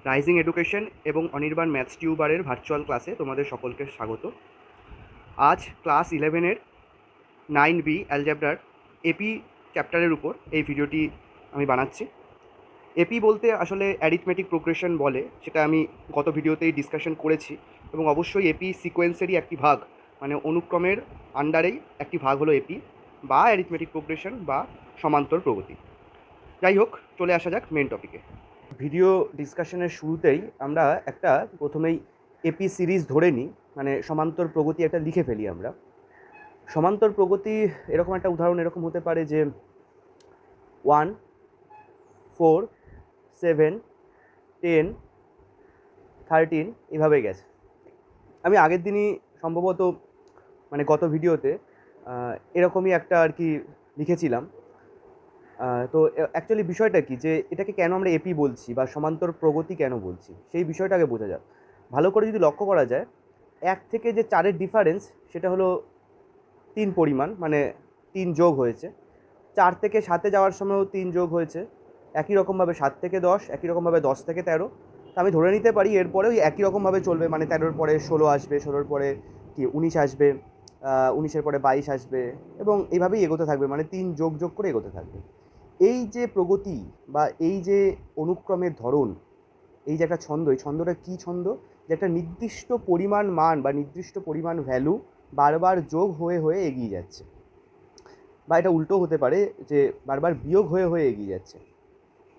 Rising education এবং Anirban maths টিউবারের virtual ক্লাসে তোমাদের সকলকে স্বাগত। আজ ক্লাস 11-এর 9B অ্যালজেব্রার এপি চ্যাপ্টারের উপর এই ভিডিওটি আমি বানাচ্ছি। এপি বলতে আসলে অ্যারিথমেটিক প্রোগ্রেশন বলে, সেটা আমি গত ভিডিওতেই ডিসকাশন করেছি। এবং অবশ্যই এপি সিকোয়েন্সেরই একটি ভাগ, মানে অনুক্রমের আন্ডারেই একটি ভাগ হলো এপি বা অ্যারিথমেটিক প্রোগ্রেশন বা সমান্তর প্রগতি। যাই হোক, চলে আসা যাক মেন টপিকে। ভিডিও ডিসকাশনের শুরুতেই আমরা একটা প্রথমেই এপি সিরিজ ধরে নিই, মানে সমান্তর প্রগতি একটা লিখে ফেলি আমরা। সমান্তর প্রগতি এরকম একটা উদাহরণ এরকম হতে পারে যে 1, 4, 7, 10, 13 এভাবে গেছে। আমি আগের দিনই সম্ভবত মানে গত ভিডিওতে এরকমই একটা আর কি লিখেছিলাম। তো অ্যাকচুয়ালি বিষয়টা কি, যে এটাকে কেন আমরা এপি বলছি বা সমান্তর প্রগতি কেন বলছি, সেই বিষয়টাকে বোঝা যাক। ভালো করে যদি লক্ষ্য করা যায়, 1 থেকে যে 4-এর ডিফারেন্স সেটা হলো 3 পরিমাণ, মানে 3 যোগ হয়েছে। 4 থেকে 7-এ যাওয়ার সময়ও 3 যোগ হয়েছে। একই রকমভাবে 7 থেকে 10, একই রকমভাবে 10 থেকে 13। তো আমি ধরে নিতে পারি এরপরেও একই রকমভাবে চলবে, মানে 13-র পরে 16 আসবে, 16-র পরে 19 আসবে, 19-এর পরে 22 আসবে, এবং এইভাবেই এগোতে থাকবে, মানে 3 যোগ যোগ করে এগোতে থাকবে। এই যে প্রগতি বা এই যে অনুক্রমের ধরন, এই যে একটা ছন্দ, এই ছন্দটা কী ছন্দ? যে একটা নির্দিষ্ট পরিমাণ মান বা নির্দিষ্ট পরিমাণ ভ্যালু বারবার যোগ হয়ে হয়ে এগিয়ে যাচ্ছে, বা এটা উল্টো হতে পারে যে বারবার বিয়োগ হয়ে হয়ে এগিয়ে যাচ্ছে।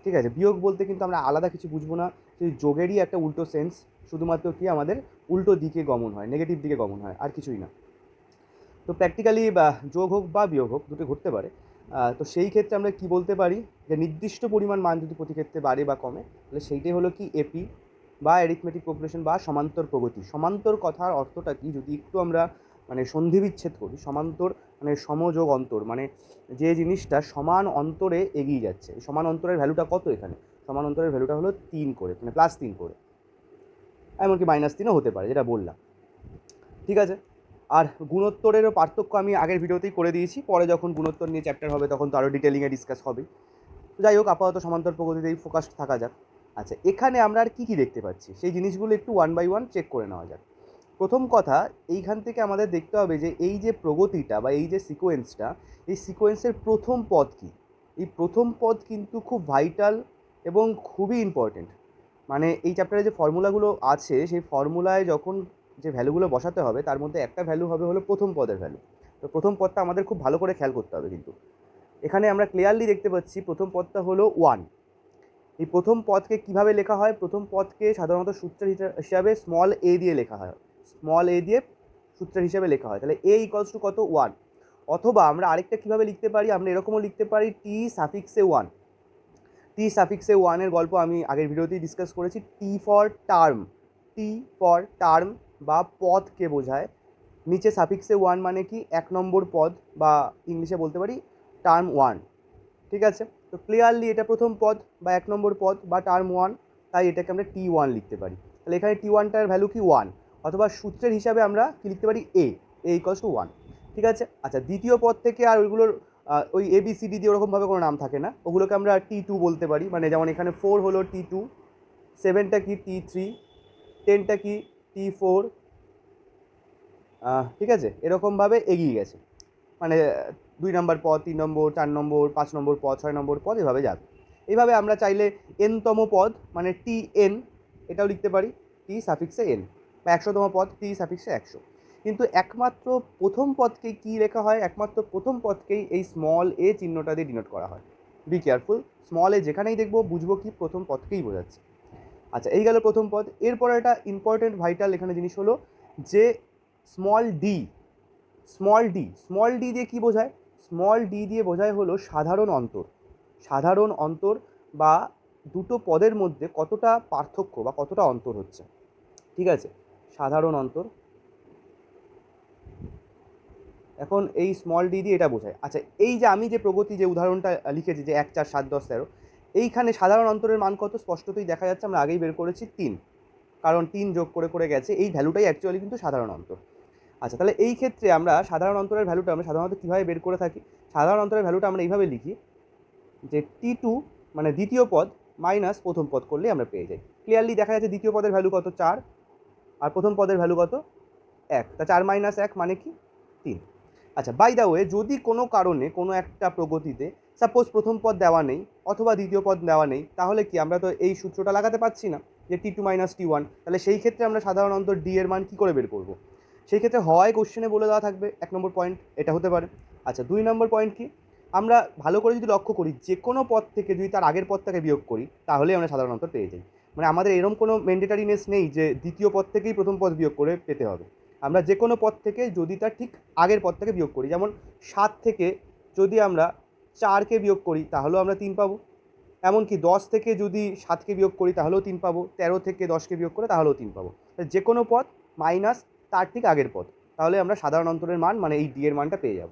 ঠিক আছে, বিয়োগ বলতে কিন্তু আমরা আলাদা কিছু বুঝবো না, সেই যোগেরই একটা উল্টো সেন্স, শুধুমাত্র কি আমাদের উল্টো দিকে গমন হয়, নেগেটিভ দিকে গমন হয়, আর কিছুই না। তো প্র্যাকটিক্যালি বা যোগ হোক বা বিয়োগ হোক, দুটো ঘটতে পারে। তো সেই ক্ষেত্রে আমরা কি বলতে পারি, যে নির্দিষ্ট পরিমাণ মান যদি প্রতি ক্ষেত্রে বাড়ে বা কমে, তাহলে সেইটাই হলো কি এপি বা অ্যারিথমেটিক প্রোগ্রেশন বা সমান্তর প্রগতি। সমান্তর কথার অর্থটা কি যদি একটু আমরা মানে সন্ধিবিচ্ছেদ করি, সমান্তর মানে সমযোগ অন্তর, মানে যে জিনিসটা সমান অন্তরে এগিয়ে যাচ্ছে। এই সমান অন্তরের ভ্যালুটা কত এখানে? সমান অন্তরের ভ্যালুটা হলো 3 করে, মানে +3 করে, এমনকি -3ও হতে পারে, যেটা বললাম। ঠিক আছে, আর গুণোত্তরেরও পার্থক্য আমি আগের ভিডিওতেই করে দিয়েছি, পরে যখন গুণোত্তর নিয়ে চ্যাপ্টার হবে তখন তো আরও ডিটেলিংয়ে ডিসকাস হবে। তো যাই হোক, আপাতত সমান্তর প্রগতিতেই ফোকাস থাকা যাক। আচ্ছা, এখানে আমরা আর কী কী দেখতে পাচ্ছি সেই জিনিসগুলো একটু ওয়ান বাই ওয়ান চেক করে নেওয়া যাক। প্রথম কথা, এইখান থেকে আমাদের দেখতে হবে যে এই যে প্রগতিটা বা এই যে সিকোয়েন্সটা, এই সিকোয়েন্সের প্রথম পদ কী। এই প্রথম পদ কিন্তু খুব ভাইটাল এবং খুবই ইম্পর্টেন্ট। মানে এই চ্যাপ্টারে যে ফর্মুলাগুলো আছে, সেই ফর্মুলায় যখন যে ভ্যালুগুলো বসাতে হবে তার মধ্যে একটা ভ্যালু হবে হলো প্রথম পদের ভ্যালু। তো প্রথম পদটা আমাদের খুব ভালো করে খেয়াল করতে হবে। কিন্তু এখানে আমরা ক্লিয়ারলি দেখতে পাচ্ছি প্রথম পদটা হলো 1। এই প্রথম পদকে কিভাবে লেখা হয়? প্রথম পদকে সাধারণত সূত্রের হিসাবে স্মল এ দিয়ে লেখা হয়, স্মল এ দিয়ে সূত্রের হিসাবে লেখা হয়। তাহলে এ ইকলস টু কত? 1। অথবা আমরা আরেকটা কীভাবে লিখতে পারি, আমরা এরকমও লিখতে পারি টি সাফিক্সে 1। টি সাফিক্সে 1-এর গল্প আমি আগের ভিডিওতেই ডিসকাস করেছি। T for term, T for term বা পদকে বোঝায়। নিচে সাফিক্সে 1 মানে কি? 1 নম্বর পদ, বা ইংলিশে বলতে পারি টার্ম 1। ঠিক আছে, তো ক্লিয়ারলি এটা প্রথম পদ বা 1 নম্বর পদ বা টার্ম 1, তাই এটাকে আমরা T1 লিখতে পারি। তাহলে এখানে T1টার ভ্যালু কি? 1। অথবা সূত্রের হিসাবে আমরা কি লিখতে পারি? এ ইকলস টু 1। ঠিক আছে, আচ্ছা, দ্বিতীয় পদ থেকে আর ওইগুলোর ওই ABCD দিয়ে ওরকমভাবে কোনো নাম থাকে না, ওগুলোকে আমরা T2 বলতে পারি। মানে যেমন এখানে 4 হলো T2, 7টা কি? T3, 10টা কি? T4। ঠিক আছে, এরকমভাবে এগিয়ে গেছে, মানে 2 নম্বর পদ, 3 নম্বর, 4 নম্বর, 5 নম্বর পদ, 6 নম্বর পদ, এভাবে যাবে। এইভাবে আমরা চাইলে nতম পদ মানে Tn এটাও লিখতে পারি, টি সাফিক্সে n, বা 100তম পদ টি সাফিক্সে 100। কিন্তু একমাত্র প্রথম পদকেই কী লেখা হয়? একমাত্র প্রথম পদকেই এই স্মল এ চিহ্নটা দিয়ে ডিনোট করা হয়। বি কেয়ারফুল, স্মল এ যেখানেই দেখবো বুঝবো কি প্রথম পদকেই বোঝাচ্ছে। আচ্ছা, এই গেল প্রথম পদ। এরপর একটা ইম্পর্টেন্ট ভাইটাল এখানে জিনিস হলো যে স্মল ডি, স্মল ডি দিয়ে কী বোঝায়? স্মল ডি দিয়ে বোঝায় হলো সাধারণ অন্তর। সাধারণ অন্তর বা দুটো পদের মধ্যে কতটা পার্থক্য বা কতটা অন্তর হচ্ছে। ঠিক আছে, সাধারণ অন্তর। এখন এই স্মল ডি দিয়ে এটা বোঝায়। আচ্ছা, এই যে আমি যে প্রগতি যে উদাহরণটা লিখেছি যে 1, 4, 7, 10, 13, এইখানে সাধারণ অন্তরের মান কত? স্পষ্টতই দেখা যাচ্ছে, আমরা আগেই বের করেছি 3, কারণ 3 যোগ করে করে গেছে। এই ভ্যালুটাই অ্যাকচুয়ালি কিন্তু সাধারণ অন্তর। আচ্ছা, তাহলে এই ক্ষেত্রে আমরা সাধারণ অন্তরের ভ্যালুটা আমরা সাধারণত কীভাবে বের করে থাকি? সাধারণ অন্তরের ভ্যালুটা আমরা এইভাবে লিখি যে T2 মানে দ্বিতীয় পদ, মাইনাস প্রথম পদ করলেই আমরা পেয়ে যাই। ক্লিয়ারলি দেখা যাচ্ছে দ্বিতীয় পদের ভ্যালু কত 4 আর প্রথম পদের ভ্যালু কত 1, তা 4 মাইনাস 1 মানে কি 3। আচ্ছা, বাই দ্য ওয়ে, যদি কোনো কারণে কোনো একটা প্রগতিতে সাপোজ প্রথম পদ দেওয়া নেই অথবা দ্বিতীয় পদ দেওয়া নেই, তাহলে কি আমরা তো এই সূত্রটা লাগাতে পারছি না যে T2 মাইনাস T1, তাহলে সেই ক্ষেত্রে আমরা সাধারণত ডি এর মান কী করে বের করব? সেই ক্ষেত্রে হয় কোশ্চেনে বলে দেওয়া থাকবে 1 নম্বর পয়েন্ট, এটা হতে পারে। আচ্ছা, 2 নম্বর পয়েন্ট কি, আমরা ভালো করে যদি লক্ষ্য করি যে কোনো পদ থেকে যদি তার আগের পদটাকে বিয়োগ করি তাহলেই আমরা সাধারণত পেয়ে যাই। মানে আমাদের এরকম কোনো ম্যান্ডেটারিনেস নেই যে দ্বিতীয় পদ থেকেই প্রথম পদ বিয়োগ করে পেতে হবে। আমরা যে কোনো পদ থেকে যদি তার ঠিক আগের পদ থেকে বিয়োগ করি, যেমন 7 থেকে যদি আমরা 4কে বিয়োগ করি তাহলেও আমরা 3 পাবো, এমনকি 10 থেকে যদি 7কে বিয়োগ করি তাহলেও 3 পাবো, 13 থেকে 10কে বিয়োগ করে তাহলেও 3 পাবো। যে কোনো পদ মাইনাস তার ঠিক আগের পদ, তাহলে আমরা সাধারণ অন্তরের মান মানে এই ডি এর মানটা পেয়ে যাব।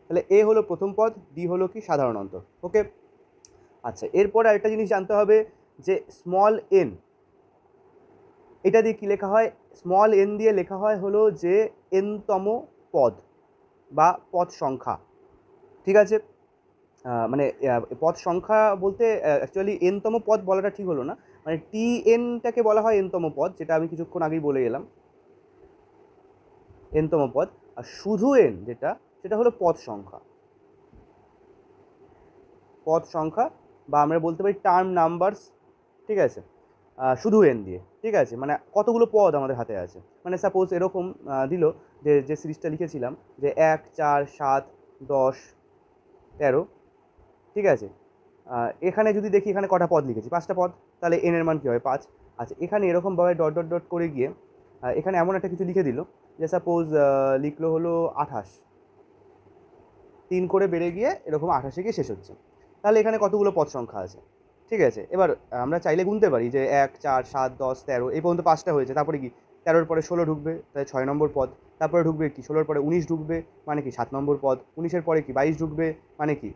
তাহলে এ হলো প্রথম পদ, ডি হলো কি সাধারণ অন্তর। ওকে, আচ্ছা, এরপর আরেকটা জিনিস জানতে হবে যে স্মল এন, এটা দিয়ে কী লেখা হয়? স্মল এন দিয়ে লেখা হয় হলো যে এনতম পদ বা পদ সংখ্যা, ঠিক আছে? মানে পদ সংখ্যা বলতে অ্যাকচুয়ালি এনতম পদ বলাটা ঠিক হলো না, মানে টি এনটাকে বলা হয় এনতম পদ, যেটা আমি কিছুক্ষণ আগেই বলে গেলাম এনতম পদ। আর শুধু এন যেটা, সেটা হলো পদ সংখ্যা, পদ সংখ্যা বা আমরা বলতে পারি টার্ম নাম্বারস, ঠিক আছে? শুধু এন দিয়ে, ঠিক আছে? মানে কতগুলো পদ আমাদের হাতে আছে, মানে সাপোজ এরকম দিল যে সিরিজটা লিখেছিলাম যে 1, 4, 7, 10, 13, ঠিক আছে? এখানে যদি দেখি এখানে কটা পদ লিখেছি, 5টা পদ, তাহলে এন এর মান কী হবে 5। আচ্ছা, এখানে এরকমভাবে ডট ডট ডট করে গিয়ে এখানে এমন একটা কিছু লিখে দিল যে সাপোজ লিখলো হলো 28, 3 করে বেড়ে গিয়ে এরকম 28-এ গিয়ে শেষ হচ্ছে, তাহলে এখানে কতগুলো পদ সংখ্যা আছে, ঠিক আছে? এবার আমরা চাইলে গুনতে পারি যে 1, 4, 7, 10, 13, এই পর্যন্ত 5টা হয়েছে, তারপরে কি 13-র পরে 16 ঢুকবে, তাহলে 6 নম্বর পদ, তারপরে ঢুকবে কি 16-র পরে 19 ঢুকবে, মানে কি 7 নম্বর পদ, 19-এর পরে কি 22 ঢুকবে, মানে কি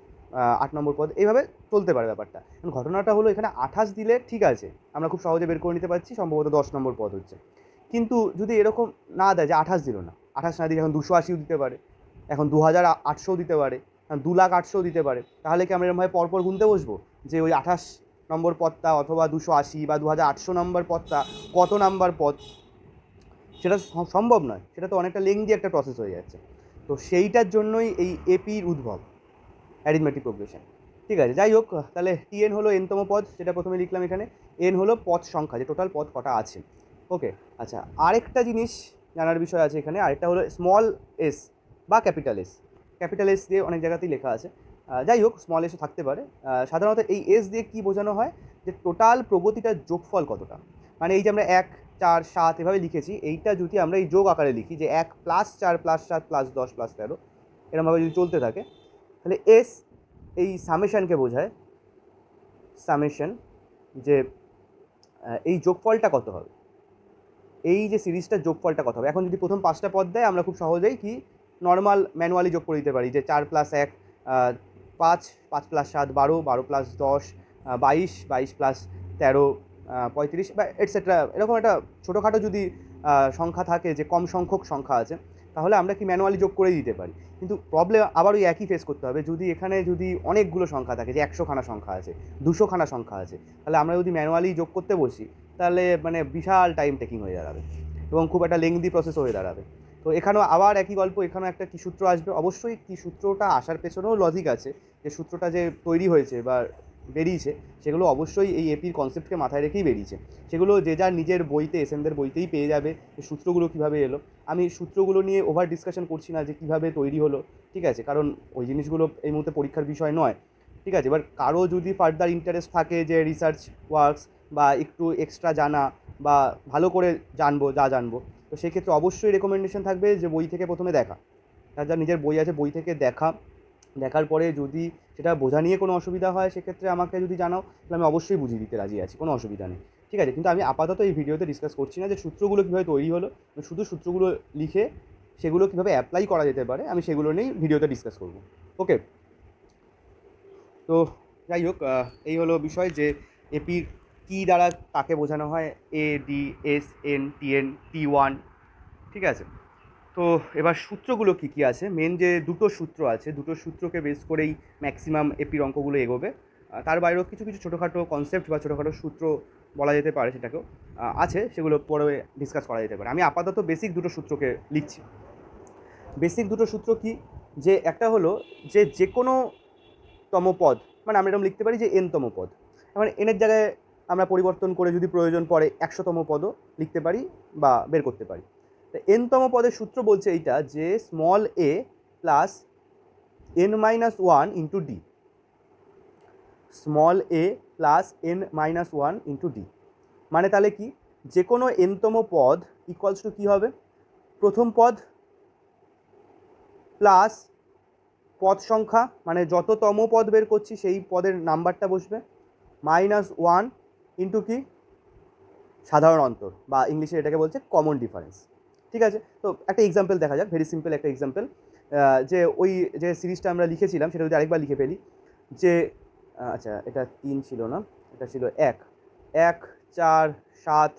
8 নম্বর পদ, এইভাবে চলতে পারে ব্যাপারটা। এখন ঘটনাটা হলো এখানে 28 দিলে ঠিক আছে, আমরা খুব সহজে বের করে নিতে পারছি, সম্ভবত 10 নম্বর পদ হচ্ছে। কিন্তু যদি এরকম না দেয় যে 28 দিল না, 28 না দিয়ে এখন 280-ও দিতে পারে, এখন 2800-ও দিতে পারে, 2,08,000-ও দিতে পারে, তাহলে কি আমরা এরকমভাবে পরপর গুনতে বসবো যে ওই 28 নম্বর পদটা অথবা 280 বা 2,800 নম্বর পদটা কত নাম্বার পদ? সেটা সম্ভব নয়, সেটা তো অনেকটা লেংদি একটা প্রসেস হয়ে যাচ্ছে। তো সেইটার জন্যই এই এপির উদ্ভব, অ্যারিথমেটিক প্রোগ্রেশন, ঠিক আছে? যাই হোক, তাহলে টিএন হলো এনতম পদ, যেটা প্রথমে লিখলাম এখানে, এন হলো পদ সংখ্যা, যে টোটাল পদ কটা আছে। ওকে, আচ্ছা, আরেকটা জিনিস জানার বিষয় আছে এখানে, আরেকটা হলো স্মল এস বা ক্যাপিটাল এস। ক্যাপিটাল এস দিয়ে অনেক জায়গাতেই লেখা আছে, যাই হোক স্মল এসও থাকতে পারে। সাধারণত এই এস দিয়ে কী বোঝানো হয় যে টোটাল প্রগতিটার যোগফল কতটা, মানে এই যে আমরা 1, 4, 7 এভাবে লিখেছি, এইটা যদি আমরা এই যোগ আকারে লিখি যে 1 + 4 + 7 + 10 + 13, এরকমভাবে যদি চলতে থাকে, তাহলে এস এই সামেশানকে বোঝায়, সামেশন, যে এই যোগফলটা কত হবে, এই যে সিরিজটার যোগফলটা কত হবে। এখন যদি প্রথম 5টা পদ দেয়, আমরা খুব সহজেই কি নর্মাল ম্যানুয়ালি যোগ করে দিতে পারি যে 4 + 1 5, 5 + 7 12, 12 + 10 22, 22 + 13 35 বা এটসেট্রা। এরকম একটা ছোটোখাটো যদি সংখ্যা থাকে যে কম সংখ্যক সংখ্যা আছে, তাহলে আমরা কি ম্যানুয়ালি যোগ করে দিতে পারি। কিন্তু প্রবলেম আবার ওই একই ফেস করতে হবে, যদি এখানে যদি অনেকগুলো সংখ্যা থাকে, যে 100খানা সংখ্যা আছে, 200খানা সংখ্যা আছে, তাহলে আমরা যদি ম্যানুয়ালি যোগ করতে বসি, তাহলে মানে বিশাল টাইম টেকিং হয়ে দাঁড়াবে এবং খুব একটা লেংদি প্রসেস হয়ে দাঁড়াবে। তো এখানেও আবার একই গল্প, এখানেও একটা কী সূত্র আসবে, অবশ্যই কী সূত্রটা আসার পেছনেও লজিক আছে, যে সূত্রটা যে তৈরি হয়েছে বা বেরিয়েছে, সেগুলো অবশ্যই এই এপির কনসেপ্টকে মাথায় রেখেই বেরিয়েছে। সেগুলো যে যার নিজের বইতে, এসএমদের বইতেই পেয়ে যাবে যে সূত্রগুলো কীভাবে এলো। আমি সূত্রগুলো নিয়ে ওভার ডিসকাশন করছি না যে কীভাবে তৈরি হলো, ঠিক আছে, কারণ ওই জিনিসগুলো এই মুহূর্তে পরীক্ষার বিষয় নয়, ঠিক আছে? এবার কারো যদি ফার্দার ইন্টারেস্ট থাকে যে রিসার্চ ওয়ার্কস বা একটু এক্সট্রা জানা বা ভালো করে জানবো, জানবো, তো সেক্ষেত্রে অবশ্যই রেকমেন্ডেশন থাকবে যে বই থেকে প্রথমে দেখা, তার যা নিজের বই আছে বই থেকে দেখার পরে যদি সেটা বোঝা নিয়ে কোনো অসুবিধা হয়, সেক্ষেত্রে আমাকে যদি জানাও, তাহলে আমি অবশ্যই বুঝিয়ে দিতে রাজি আছি, কোনো অসুবিধা নেই, ঠিক আছে? কিন্তু আমি আপাতত এই ভিডিওতে ডিসকাস করছি না যে সূত্রগুলো কীভাবে তৈরি হলো, শুধু সূত্রগুলো লিখে সেগুলো কীভাবে অ্যাপ্লাই করা যেতে পারে আমি সেগুলো নিয়েই ভিডিওতে ডিসকাস করব। ওকে, তো যাই হোক, এই হলো বিষয় যে এপির কী দ্বারা তাকে বোঝানো হয়, A D S N T N T1, ঠিক আছে? তো এবার সূত্রগুলো কী আছে, মেন যে দুটো সূত্র আছে, দুটো সূত্রকে বেস করেই ম্যাক্সিমাম এপির অঙ্কগুলো এগোবে। তার বাইরেও কিছু কিছু ছোটোখাটো কনসেপ্ট বা ছোটোখাটো সূত্র বলা যেতে পারে, সেটাকেও আছে, সেগুলো পরে ডিসকাস করা যেতে পারে। আমি আপাতত বেসিক দুটো সূত্রকে লিখছি। বেসিক দুটো সূত্র কি, যে একটা হলো যে কোনো তম পদ, মানে আমরা এরকম লিখতে পারি যে এনতম পদ। এবার এনের জায়গায় আমরা পরিবর্তন করে যদি প্রয়োজন পড়ে 100তম পদও লিখতে পারি বা বের করতে পারি। এনতম পদের সূত্র বলছে এইটা, যে small a plus n-1 into d, small a plus n-1 into d. মানে তাহলে কি, যে কোনো এনতম পদ ইকুয়ালস টু কী হবে, প্রথম পদ প্লাস পদ সংখ্যা, মানে যততম পদ বের করছি সেই পদের নাম্বারটা বসবে, -1 ইন্টু কি, সাধারণ অন্তর, বা ইংলিশে এটাকে বলছে কমন ডিফারেন্স। ঠিক আছে, তো একটা এক্সাম্পল দেখা যাক, ভেরি সিম্পল একটা এক্সাম্পল। যে ওই যে সিরিজটা আমরা লিখেছিলাম সেটা যদি আরেকবার লিখে ফেলি, যে আচ্ছা এটা 3 ছিল না, এটা ছিল 1, 4, 7,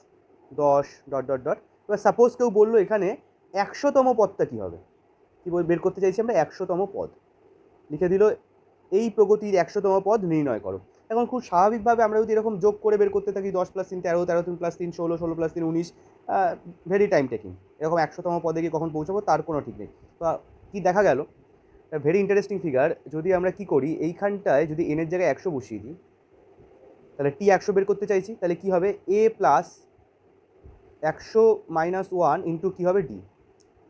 10 ডট ডট ডট। এবার সাপোজ কেউ বললো এখানে 100তম পদটা কী হবে, কী বের করতে চাইছি আমরা 100তম পদ, লিখে দিল এই প্রগতির 100তম পদ নির্ণয় করো। এখন খুব স্বাভাবিকভাবে আমরা যদি এরকম যোগ করে বের করতে থাকি, 10 + 3 13, 13 + 3 + 3 16, 16 + 3 19, ভেরি টাইম টেকিং। এরকম 100তম পদে গিয়ে কখন পৌঁছাবো তার কোনো ঠিক নেই। তো কী দেখা গেল, ভেরি ইন্টারেস্টিং ফিগার, যদি আমরা কি করি এইখানটায় যদি এনের জায়গায় 100 বসিয়ে দিই, তাহলে টি 100 বের করতে চাইছি, তাহলে কী হবে, এ প্লাস 100 - 1 ইন্টু কী হবে ডি।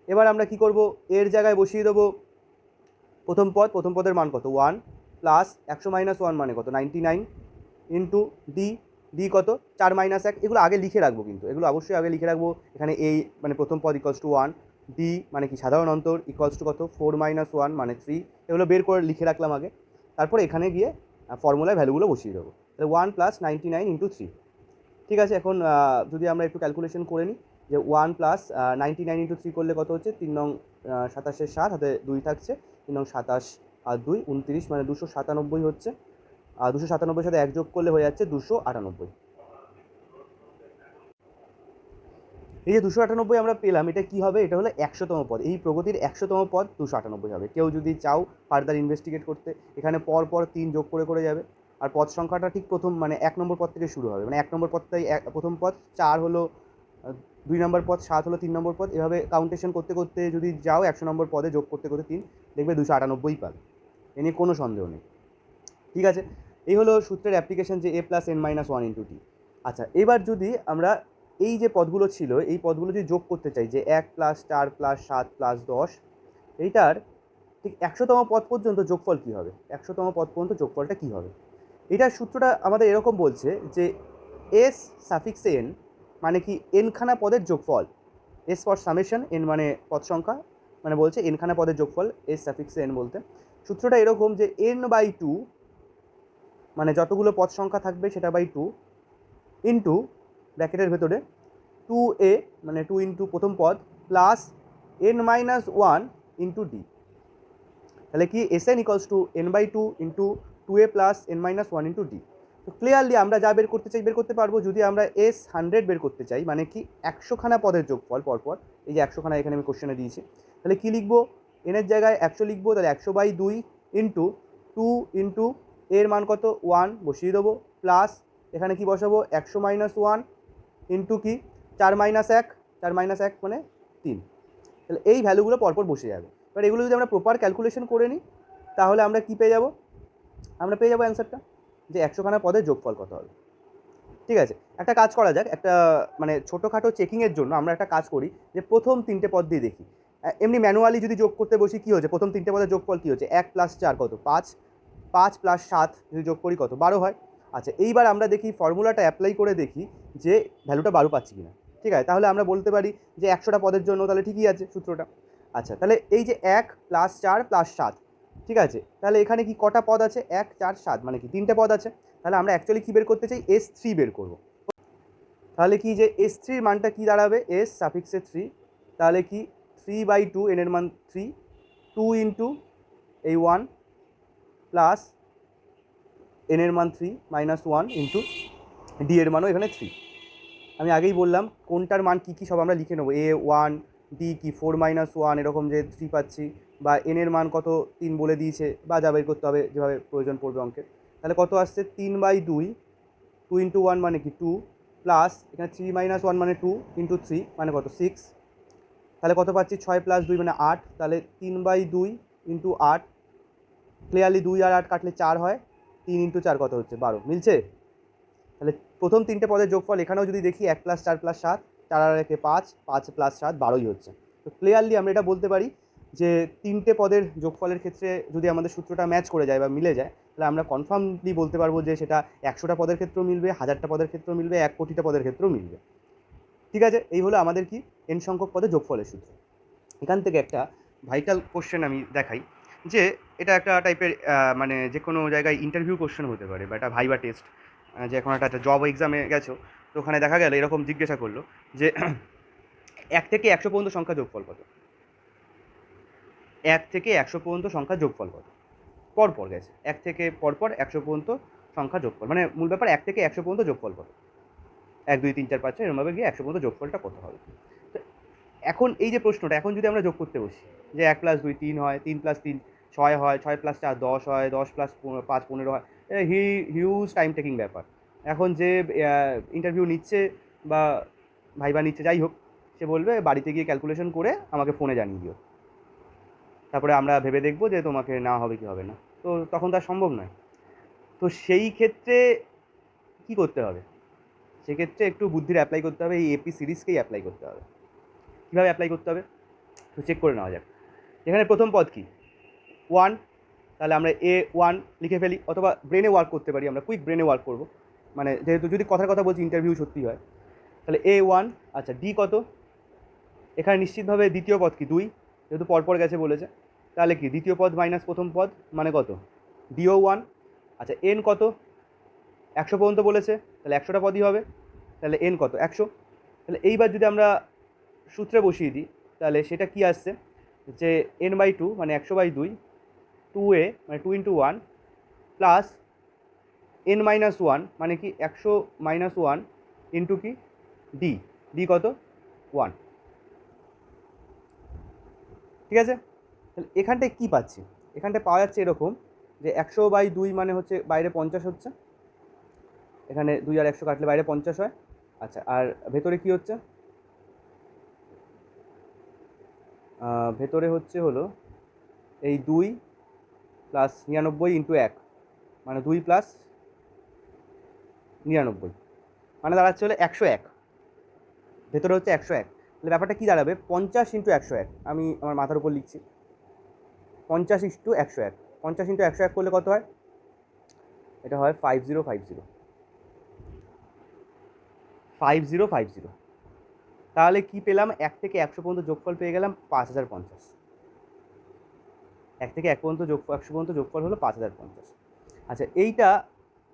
এবার আমরা কি করব, এর জায়গায় বসিয়ে দেবো প্রথম পদ, প্রথম পদের মান কত 1, প্লাস 100 - 1 মানে কত 99 ইন্টু ডি, ডি কত 4 - 1। এগুলো আগে লিখে রাখবো, কিন্তু এগুলো অবশ্যই আগে লিখে রাখবো। এখানে এই মানে প্রথম পদ ইকুয়ালস টু 1, ডি মানে কি সাধারণ অন্তর ইকুয়ালস টু কত 4 - 1 মানে 3। এগুলো বের করে লিখে রাখলাম আগে, তারপর এখানে গিয়ে ফর্মুলায় ভ্যালুগুলো বসিয়ে দেবো। তাহলে 1 + 99 ইন্টু 3। ঠিক আছে, এখন যদি আমরা একটু ক্যালকুলেশন করে নিই, যে 1 + 99 ইন্টু 3 করলে কত হচ্ছে, 3 নং 27 7, হাতে 2 থাকছে, 3 নং 27 আর 2 29, মানে 297 হচ্ছে। আর 297 সাথে 1 যোগ করলে হয়ে যাচ্ছে 298। এই যে 298 আমরা পেলাম, এটা কি হবে, এটা হলো 100তম পদ, এই প্রগতির 100তম পদ 298 হবে। কেউ যদি চাও ফার্দার ইনভেস্টিগেট করতে, এখানে পর পর 3 যোগ করে করে যাবে, আর পদ সংখ্যাটা ঠিক প্রথম মানে 1 নম্বর পদ থেকে শুরু হবে, মানে 1 নম্বর পদটাই প্রথম পদ, 4 হলো 2 নম্বর পদ, 7 হলো 3 নম্বর পদ, এভাবে কাউন্টেশন করতে করতে যদি যাও 100 নম্বর পদে যোগ করতে করতে 3, দেখবে 298 পাবে, এ নিয়ে কোনো সন্দেহ নেই। ঠিক আছে, এই হলো সূত্রের অ্যাপ্লিকেশন, যে a + n-1 ইন্টু টি। আচ্ছা, এবার যদি আমরা এই যে পদগুলো ছিল এই পদগুলো যদি যোগ করতে চাই, যে 1 + 4 + 7 + 10, এইটার ঠিক 100তম পদ পর্যন্ত যোগফল কী হবে, 100তম পদ পর্যন্ত যোগফলটা কী হবে। এটার সূত্রটা আমাদের এরকম বলছে, যে এস সাফিক্স এন মানে কি এনখানা পদের যোগফল, এস ফর সামেশন, এন মানে পদ সংখ্যা, মানে বলছে এনখানা পদের যোগফল এস সাফিক্স এন বলতে। সূত্রটা এরকম, যে n/2 মানে যতগুলো পদ সংখ্যা থাকবে সেটা বাই 2 ইন্টু ব্র্যাকেটের ভেতরে 2a মানে 2 ইন্টু প্রথম পদ প্লাস n-1 ইন্টু ডি। তাহলে কি Sn equals to n/2 into 2a plus n-1 into D. তো ক্লিয়ারলি আমরা যা বের করতে চাই বের করতে পারবো। যদি আমরা S100 বের করতে চাই, মানে কি 100খানা পদের যোগফল পরপর, এই যে 100খানা এখানে আমি কোশ্চেনে দিয়েছি, তাহলে কি লিখবো, এনের জায়গায় 100 লিখবো, তাহলে 100/2 ইন্টু 2 ইন্টু এর মান কত 1 বসিয়ে দেবো, প্লাস এখানে কি বসাবো 100 - 1 ইন্টু কি 4 - 1, 4 - 1 মানে 3। তাহলে এই ভ্যালুগুলো পরপর বসে যাবে। এবার এগুলো যদি আমরা প্রপার ক্যালকুলেশন করে নিই, তাহলে আমরা কি পেয়ে যাব, আমরা পেয়ে যাবো অ্যান্সারটা, যে 100খানা পদের যোগফল কত হবে। ঠিক আছে, একটা কাজ করা যাক, একটা মানে ছোটোখাটো চেকিংয়ের জন্য আমরা একটা কাজ করি, যে প্রথম 3টে পদ দিয়ে দেখি। এমনি ম্যানুয়ালি যদি যোগ করতে বসি কী হচ্ছে, প্রথম 3টে পদের যোগফল কী হচ্ছে, 1 + 4 কত 5, 5 + 7 যদি যোগ করি কত 12 হয়। আচ্ছা, এইবার আমরা দেখি ফর্মুলাটা অ্যাপ্লাই করে দেখি যে ভ্যালুটা 12 পাচ্ছি কিনা। ঠিক আছে, তাহলে আমরা বলতে পারি যে 100টা পদের জন্য তাহলে ঠিকই আছে সূত্রটা। আচ্ছা, তাহলে এই যে 1 + 4 + 7, ঠিক আছে, তাহলে এখানে কি কটা পদ আছে, 1 4 7 মানে কি 3টে পদ আছে। তাহলে আমরা অ্যাকচুয়ালি কী বের করতে চাই, S3 বের করব। তাহলে কি যে S3-র মানটা কি দাঁড়াবে, S সাফিক্সে 3, তাহলে কি 3/2 n এর মান 3, 2 ইন্টু এই 1 প্লাস n এর মান 3 - 1 ইন্টু ডি এর মানও এখানে 3। আমি আগেই বললাম কোনটার মান কী কী সব আমরা লিখে নেবো, a1 ডি কি 4 - 1 এরকম যে 3 পাচ্ছি, বা n এর মান কত 3 বলে দিয়েছে, বা যা বের করতে হবে যেভাবে প্রয়োজন পড়বে অঙ্কের, তাহলে কত আসছে 3/2, 2 ইন্টু 1 মানে কি 2, প্লাস এখানে 3 - 1 মানে 2 ইন্টু 3 মানে কত 6, তাহলে কত পাচ্ছি 6 + 2 মানে 8, তাহলে 3/2 ইন্টু 8, ক্লিয়ারলি 2 আর 8 কাটলে 4 হয়, 3 ইন্টু 4 কত হচ্ছে 12, মিলছে? তাহলে প্রথম তিনটে পদের যোগফল এখানেও যদি দেখি 1 + 4 + 7, 4 আর 1 5, 5 + 7 12ই হচ্ছে। তো ক্লিয়ারলি আমরা এটা বলতে পারি যে তিনটে পদের যোগফলের ক্ষেত্রে যদি আমাদের সূত্রটা ম্যাচ করে যায় বা মিলে যায়, তাহলে আমরা কনফার্মলি বলতে পারবো যে সেটা 100টা পদের ক্ষেত্রেও মিলবে, 1000টা পদের ক্ষেত্রেও মিলবে, 1 কোটিটা পদের ক্ষেত্রেও মিলবে। ঠিক আছে, এই হলো আমাদের কি n সংখ্যক পদের যোগফলের সূত্র। এখান থেকে একটা ভাইটাল কোশ্চেন আমি দেখাই, যে এটা একটা টাইপের মানে যে কোনো জায়গায় ইন্টারভিউ কোশ্চেন হতে পারে বা একটা ভাইবা টেস্ট, যে এখন একটা জব এক্সামে গেছো, তো ওখানে দেখা গেল এরকম জিজ্ঞাসা করলো যে 1 থেকে 100 পর্যন্ত সংখ্যা যোগফল কত, 1 থেকে 100 পর্যন্ত সংখ্যা যোগফল কত, পরপর গেছে 1 থেকে পরপর 100 পর্যন্ত সংখ্যা যোগফল, মানে মূল ব্যাপার 1 থেকে 100 পর্যন্ত যোগফল কত, 1 2 3 4 5 6 এরমভাবে গিয়ে 100 পর্যন্ত যোগফলটা কত হবে। তো এখন এই যে প্রশ্নটা, এখন যদি আমরা যোগ করতে বসি যে 1 + 2 3 হয়, 3 + 3 6 হয়, 6 + 4 10 হয়, 10 + 5 15 হয়, হিউজ টাইম টেকিং ব্যাপার। এখন যে ইন্টারভিউ নিচ্ছে বা ভাইবা নিচ্ছে যাই হোক, সে বলবে বাড়িতে গিয়ে ক্যালকুলেশন করে আমাকে ফোনে জানিয়ে দিও, তারপরে আমরা ভেবে দেখবো যে তোমাকে না হবে কি হবে না। তো তখন তো আর সম্ভব নয়। তো সেই ক্ষেত্রে কী করতে হবে? সেক্ষেত্রে একটু বুদ্ধির অ্যাপ্লাই করতে হবে, এই এপি সিরিজকেই অ্যাপ্লাই করতে হবে। কীভাবে অ্যাপ্লাই করতে হবে তো চেক করে নেওয়া যাক। এখানে প্রথম পদ কি 1, তাহলে আমরা A1 লিখে ফেলি, অথবা ব্রেনে ওয়ার্ক করতে পারি, আমরা কুইক ব্রেনে ওয়ার্ক করবো, মানে যেহেতু যদি কথার কথা বলছি ইন্টারভিউ সত্যি হয়। তাহলে A1, আচ্ছা ডি কত, এখানে নিশ্চিতভাবে দ্বিতীয় পদ কি 2, যেহেতু পরপর গেছে বলেছে, তাহলে কি দ্বিতীয় পদ মাইনাস প্রথম পদ মানে কত ডিও 1, আচ্ছা এন কত 100 পর্যন্ত বলেছে, তাহলে 100টা পদই হবে, তাহলে এন কত 100। তাহলে এইবার যদি আমরা সূত্রে বসিয়ে দিই, তাহলে সেটা কি আসছে যে n/2 মানে 100/2, 2a মানে 2 ইন্টু 1, প্লাস n-1 মানে কি 100 - 1 ইন্টু কি ডি, ডি কত 1। ঠিক আছে, তাহলে এখানটায় কী পাচ্ছি, এখানটায় পাওয়া যাচ্ছে এরকম যে 100/2 মানে হচ্ছে বাইরে 50 হচ্ছে, এখানে 2 আর 100 কাটলে বাইরে 50 হয়। আচ্ছা, আর ভেতরে কি হচ্ছে, ভেতরে হলো এই 2 + 99 ইন্টু 1 মানে 2 + 99 মানে দাঁড়াচ্ছে হলো 101, ভেতরে হচ্ছে 101। তাহলে ব্যাপারটা কী দাঁড়াবে 50 ইন্টু 101, আমি আমার মাথার উপর লিখছি 50 ইন্টু 101, 50 ইন্টু 101 করলে কত হয়, এটা হয় 5050, 5050। তাহলে কি পেলাম, 1 থেকে 100 পর্যন্ত যোগফল পেয়ে গেলাম 5050, 1 থেকে 1 পর্যন্ত 100 পর্যন্ত যোগফল হলো 5050। আচ্ছা, এইটা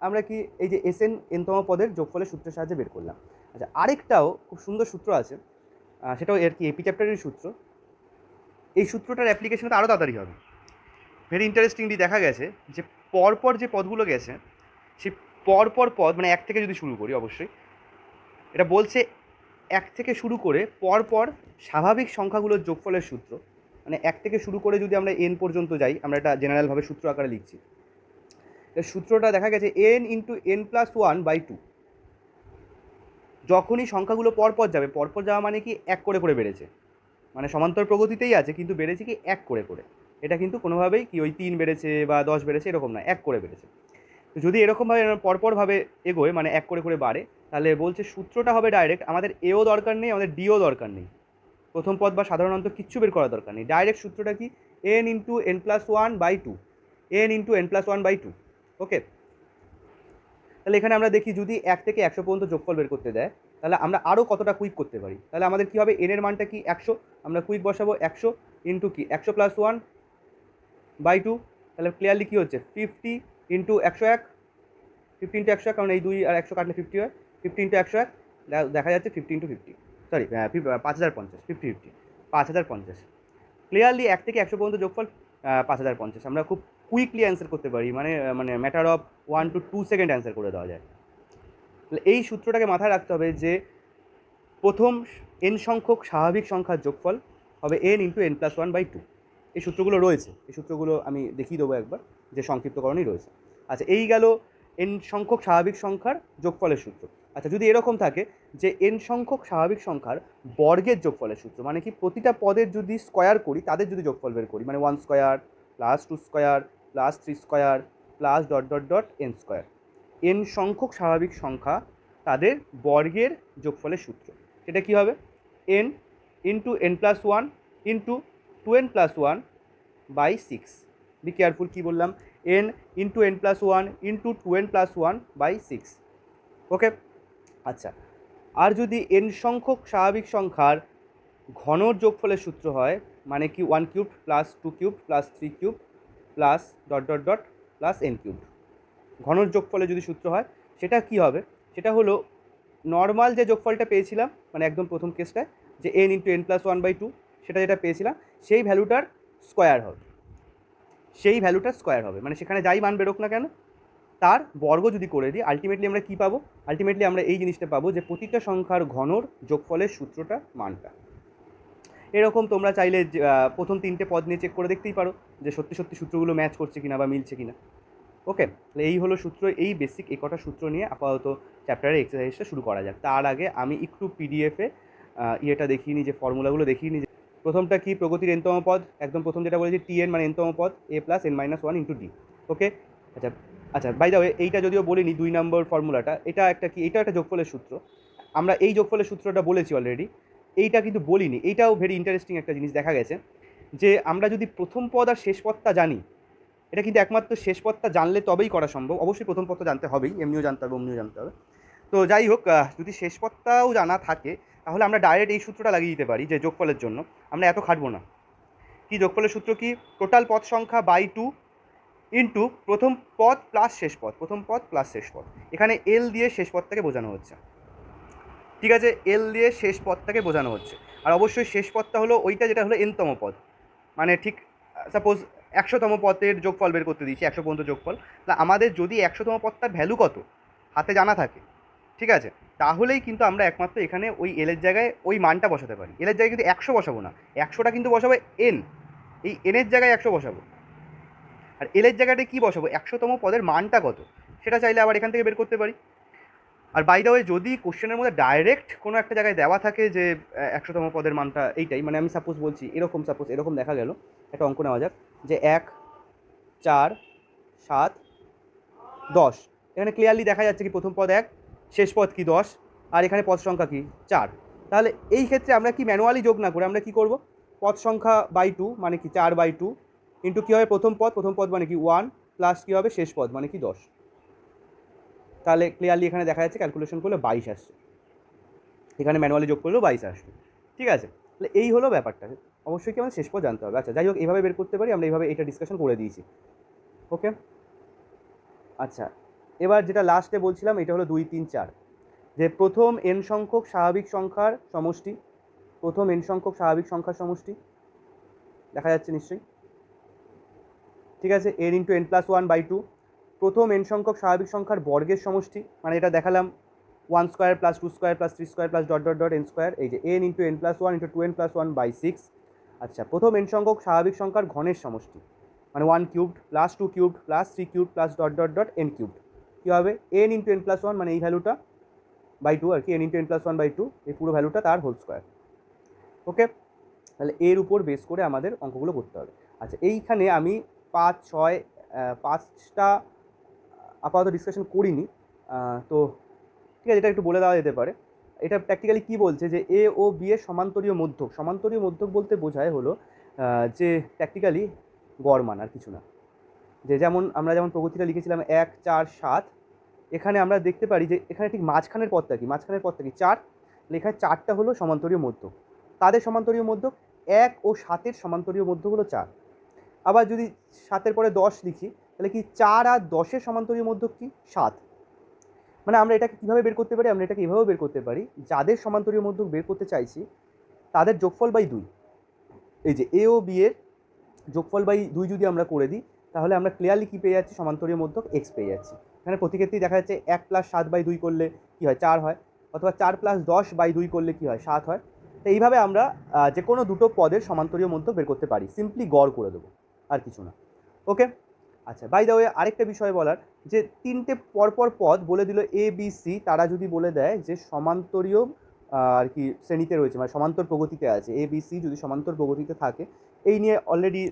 আমরা কি এই যে এসএন এনতম পদের যোগফলের সূত্রের সাহায্যে বের করলাম। আচ্ছা, আরেকটাও খুব সুন্দর সূত্র আছে, সেটাও এর কি এপি চ্যাপ্টারের সূত্র। এই সূত্রটার অ্যাপ্লিকেশন তো আরও তাড়াতাড়ি হবে। ভেরি ইন্টারেস্টিংলি দেখা গেছে যে পরপর যে পদগুলো গেছে, সেই পরপর পদ মানে 1 থেকে যদি শুরু করি, অবশ্যই এটা বলছে 1 থেকে শুরু করে পরপর স্বাভাবিক সংখ্যাগুলোর যোগফলের সূত্র, মানে 1 থেকে শুরু করে যদি আমরা এন পর্যন্ত যাই, আমরা এটা জেনারেলভাবে সূত্র আকারে লিখছি। এর সূত্রটা দেখা গেছে n ইন্টু n+1/2, যখনই সংখ্যাগুলো পরপর যাবে, পরপর যাওয়া মানে কি 1 করে করে বেড়েছে, মানে সমান্তর প্রগতিতেই আছে কিন্তু বেড়েছে কি 1 করে করে, এটা কিন্তু কোনোভাবেই কি ওই 3 বেড়েছে বা 10 বেড়েছে এরকম না, 1 করে বেড়েছে। তো যদি এরকমভাবে পরপরভাবে এগোয় মানে 1 করে করে বাড়ে, তাহলে বলছে সূত্রটা হবে ডাইরেক্ট, আমাদের এও দরকার নেই, আমাদের ডিও দরকার নেই, প্রথম পদ বা সাধারণত কিচ্ছু বের করার দরকার নেই, ডাইরেক্ট সূত্রটা কি n into n+1/2, n into n+1/2। ওকে, তাহলে এখানে আমরা দেখি যদি 1 থেকে 100 পর্যন্ত যোগফল বের করতে দেয়, তাহলে আমরা আরও কতটা কুইক করতে পারি। তাহলে আমাদের কী হবে, n এর মানটা কি 100, আমরা কুইক বসাবো 100 ইন্টু কি 100 + 1/2, তাহলে ক্লিয়ারলি কী হচ্ছে 50 ইন্টু 101, 50 ইন্টু 101, কারণ এই 2 আর 100 কাটলে 50 হয়, 50 ইন্টু 101 দেখা যাচ্ছে 50 ইন্টু 50, সরি 5050, 50 50 5050। ক্লিয়ারলি 1 থেকে 100 পর্যন্ত যোগফল 5050, আমরা খুব কুইকলি অ্যান্সার করতে পারি, মানে মানে matter of 1 to 2 second answer করে দেওয়া যায়। তাহলে এই সূত্রটাকে মাথায় রাখতে হবে যে প্রথম n সংখ্যক স্বাভাবিক সংখ্যার যোগফল হবে n ইন্টু n+1/2। এই সূত্রগুলো রয়েছে, এই সূত্রগুলো আমি দেখিয়ে দেবো একবার, যে সংক্ষিপ্তকরণই রয়েছে। আচ্ছা, এই গেল এন সংখ্যক স্বাভাবিক সংখ্যার যোগফলের সূত্র। আচ্ছা, যদি এরকম থাকে যে এন সংখ্যক স্বাভাবিক সংখ্যার বর্গের যোগফলের সূত্র, মানে কি প্রতিটা পদের যদি স্কোয়ার করি তাদের যদি যোগফল বের করি, মানে 1 square plus 2 square plus 3 square plus dot dot dot n square, N সংখ্যক স্বাভাবিক সংখ্যা তাদের বর্গের যোগফলের সূত্র, সেটা কী হবে? N into n plus one into 2n plus one by 6। Be careful, কী বললাম? n into n plus one into 2n plus one by 6। Okay, আচ্ছা, আর যদি এন সংখ্যক স্বাভাবিক সংখ্যার ঘনর যোগফলের সূত্র হয়, মানে কি 1 cube plus 2 cube plus 3 cube plus dot dot dot plus n cube, ঘনর যোগফলে যদি সূত্র হয় সেটা কি হবে? সেটা হলো নর্মাল যে যোগফলটা পেয়েছিলাম, মানে একদম প্রথম কেসটায় যে n into n plus one by two, সেটা যেটা পেয়েছিলাম সেই ভ্যালুটার স্কোয়ার হবে, সেই ভ্যালুটার স্কোয়ার হবে, মানে সেখানে যাই মান বেরোক না কেন তার বর্গ যদি করে দিই, আলটিমেটলি আমরা কী পাবো? আলটিমেটলি আমরা এই জিনিসটা পাবো যে প্রতিটা সংখ্যার ঘনর যোগফলের সূত্রটা মানটা। এরকম তোমরা চাইলে প্রথম 3টে পদ নিয়ে চেক করে দেখতেই পারো যে সত্যি সত্যি সূত্রগুলো ম্যাচ করছে কিনা বা মিলছে কিনা। ওকে, তাহলে এই হলো সূত্র, এই বেসিক এই কটা সূত্র নিয়ে আপাতত চ্যাপ্টারের এক্সারসাইজটা শুরু করা যাক। তার আগে আমি একটু পিডিএফে ইয়েটা দেখিয়ে নিই, যে ফর্মুলাগুলো দেখিয়ে নিই। প্রথমটা কি? প্রগতির এনতম পদ, একদম প্রথম যেটা বলেছি টিএন মানে এনতম পদ, a plus n minus one into d. Okay, আচ্ছা আচ্ছা, বাই দ্য ওয়ে এইটা যদিও বলিনি 2 নম্বর ফর্মুলাটা, এটা একটা কি, এইটা একটা যোগফলের সূত্র। আমরা এই যোগফলের সূত্রটা বলেছি অলরেডি, এইটা কিন্তু বলিনি। এইটাও ভেরি ইন্টারেস্টিং একটা জিনিস দেখা গেছে, যে আমরা যদি প্রথম পদ আর শেষ পদটা জানি, এটা কিন্তু একমাত্র শেষ পদটা জানলে তবেই করা সম্ভব। অবশ্যই প্রথম পদটা জানতে হবেই, এমনিও জানতে হবে অমনিও জানতে হবে। তো যাই হোক, যদি শেষ পদটাও জানা থাকে তাহলে আমরা ডাইরেক্ট এই সূত্রটা লাগিয়ে দিতে পারি, যে যোগফলের জন্য আমরা এত খাটবো না। কি যোগফলের সূত্র? কি? টোটাল পদ সংখ্যা বাই 2 ইন্টু প্রথম পদ প্লাস শেষ পদ, প্রথম পদ প্লাস শেষ পদ। এখানে এল দিয়ে শেষ পদটাকে বোঝানো হচ্ছে, ঠিক আছে? এল দিয়ে শেষ পদটাকে বোঝানো হচ্ছে। আর অবশ্যই শেষ পদটা হলো ওইটা যেটা হলো এনতম পদ, মানে ঠিক সাপোজ 100তম পদের যোগফল বের করতে দিয়েছি, 100 পর্যন্ত যোগফল। তা আমাদের যদি 100তম পদটার ভ্যালু কত হাতে জানা থাকে, ঠিক আছে, তাহলেই কিন্তু আমরা একমাত্র এখানে ওই এলের জায়গায় ওই মানটা বসাতে পারি। এলের জায়গায় কিন্তু 100 বসাবো না, 100টা কিন্তু বসাবো এন, এই এনের জায়গায় 100 বসাবো। আর এলের জায়গাটায় কী বসাবো? 100তম পদের মানটা কত সেটা চাইলে আবার এখান থেকে বের করতে পারি। আর বাই দ্য ওয়ে, যদি কোশ্চেনের মধ্যে ডাইরেক্ট কোনো একটা জায়গায় দেওয়া থাকে যে 100তম পদের মানটা এইটাই, মানে আমি সাপোজ বলছি এরকম, সাপোজ এরকম দেখা গেল, একটা অঙ্ক নেওয়া যাক যে 1, 4, 7, 10। এখানে ক্লিয়ারলি দেখা যাচ্ছে কি প্রথম পদ 1, শেষ পদ কি 10, আর এখানে পদ সংখ্যা কি 4। তাহলে এই ক্ষেত্রে আমরা কি ম্যানুয়ালি যোগ না করে আমরা কি করব? পদ সংখ্যা বাই 2 মানে কি 4/2 ইন্টু কী হবে প্রথম পদ মানে কি 1 প্লাস কী হবে শেষ পদ মানে কি 10। তাহলে ক্লিয়ারলি এখানে দেখা যাচ্ছে ক্যালকুলেশন করলে 22 আসছে, এখানে ম্যানুয়ালি যোগ করলেও 22 আসবে, ঠিক আছে? তাহলে এই হলো ব্যাপারটা। অবশ্যই কি আমাদের শেষ পদ জানতে হবে। আচ্ছা, যাই হোক, এইভাবে বের করতে পারি আমরা, এইভাবে এটা ডিসকাশন করে দিয়েছি। ওকে, আচ্ছা, এবার যেটা লাস্টে বলছিলাম এটা হলো 2, 3, 4, যে প্রথম এন সংখ্যক স্বাভাবিক সংখ্যার সমষ্টি, প্রথম এন সংখ্যক স্বাভাবিক সংখ্যার সমষ্টি দেখা যাচ্ছে নিশ্চয়ই, ঠিক আছে? N into n plus one by 2। প্রথম এন সংখ্যক স্বাভাবিক সংখ্যার বর্গের সমষ্টি, মানে এটা দেখালাম 1 square plus 2 square plus 3 square plus dot dot dot n square, এই যে n into n plus one into 2n plus one by 6। আচ্ছা, প্রথম এন সংখ্যক স্বাভাবিক সংখ্যার ঘনের সমষ্টি, মানে 1 cubed plus 2 cubed plus 3 cubed plus dot dot dot n cubed, কী হবে? N into n plus one মানে এই ভ্যালুটা বাই 2 আর কি, n into n plus one by 2, এই পুরো ভ্যালুটা তার হোল স্কোয়ার। ওকে, তাহলে এর উপর বেস করে আমাদের অঙ্কগুলো করতে হবে। আচ্ছা, এইখানে আমি 5, 6, 5টা আপাতত ডিসকাশন করিনি, তো ঠিক আছে, এটা একটু বলে দেওয়া যেতে পারে। এটা প্র্যাকটিক্যালি কী বলছে, যে এ ও বি এর সমান্তরীয় মধ্যক, সমান্তরীয় মধ্যক বলতে বোঝায় হলো যে প্র্যাকটিক্যালি গড় মান, আর কিছু না। যে যেমন আমরা যেমন প্রগতিটা লিখেছিলাম 1, 4, 7, এখানে আমরা দেখতে পারি যে এখানে ঠিক মাঝখানের পদটা কি, মাঝখানের পদটা কি 4, লেখায় 4টা হলো সমান্তরীয় মধ্যক, তাদের সমান্তরীয় মধ্যক 1 ও 7-এর সমান্তরীয় মধ্যক হলো 4। আবার যদি 7-এর পরে 10 লিখি তাহলে কি 4 আর 10-এর সমান্তরীয় মধ্যক কি 7। মানে আমরা এটাকে কীভাবে বের করতে পারি? আমরা এটাকে এভাবেও বের করতে পারি, যাদের সমান্তরীয় মধ্যক বের করতে চাইছি তাদের যোগফল বাই 2। এই যে এ ও বি এর যোগফল বাই 2 যদি আমরা করে দিই তাহলে আমরা ক্লিয়ারলি কী পেয়ে যাচ্ছি? সমান্তরীয় মধ্যক এক্স পেয়ে যাচ্ছি। এখানে প্রতি ক্ষেত্রেই দেখা যাচ্ছে 1 প্লাস 7/2 করলে কী হয়? 4 হয়, অথবা 4 প্লাস 10/2 করলে কী হয়? 7 হয়। তো এইভাবে আমরা যে কোনো দুটো পদের সমান্তরীয় মধ্যক বের করতে পারি, সিম্পলি গড় করে দেবো, আর কিছু না। ওকে, আচ্ছা, বাই দ্য ওয়ে আরেকটা বিষয় বলার, যে তিনটে পরপর পদ বলে দিল এ বি সি, তারা যদি বলে দেয় যে সমান্তরীয় আর কি শ্রেণীতে রয়েছে, মানে সমান্তর প্রগতিতে আছে, এ বি সি যদি সমান্তর প্রগতিতে থাকে, এই নিয়ে অলরেডি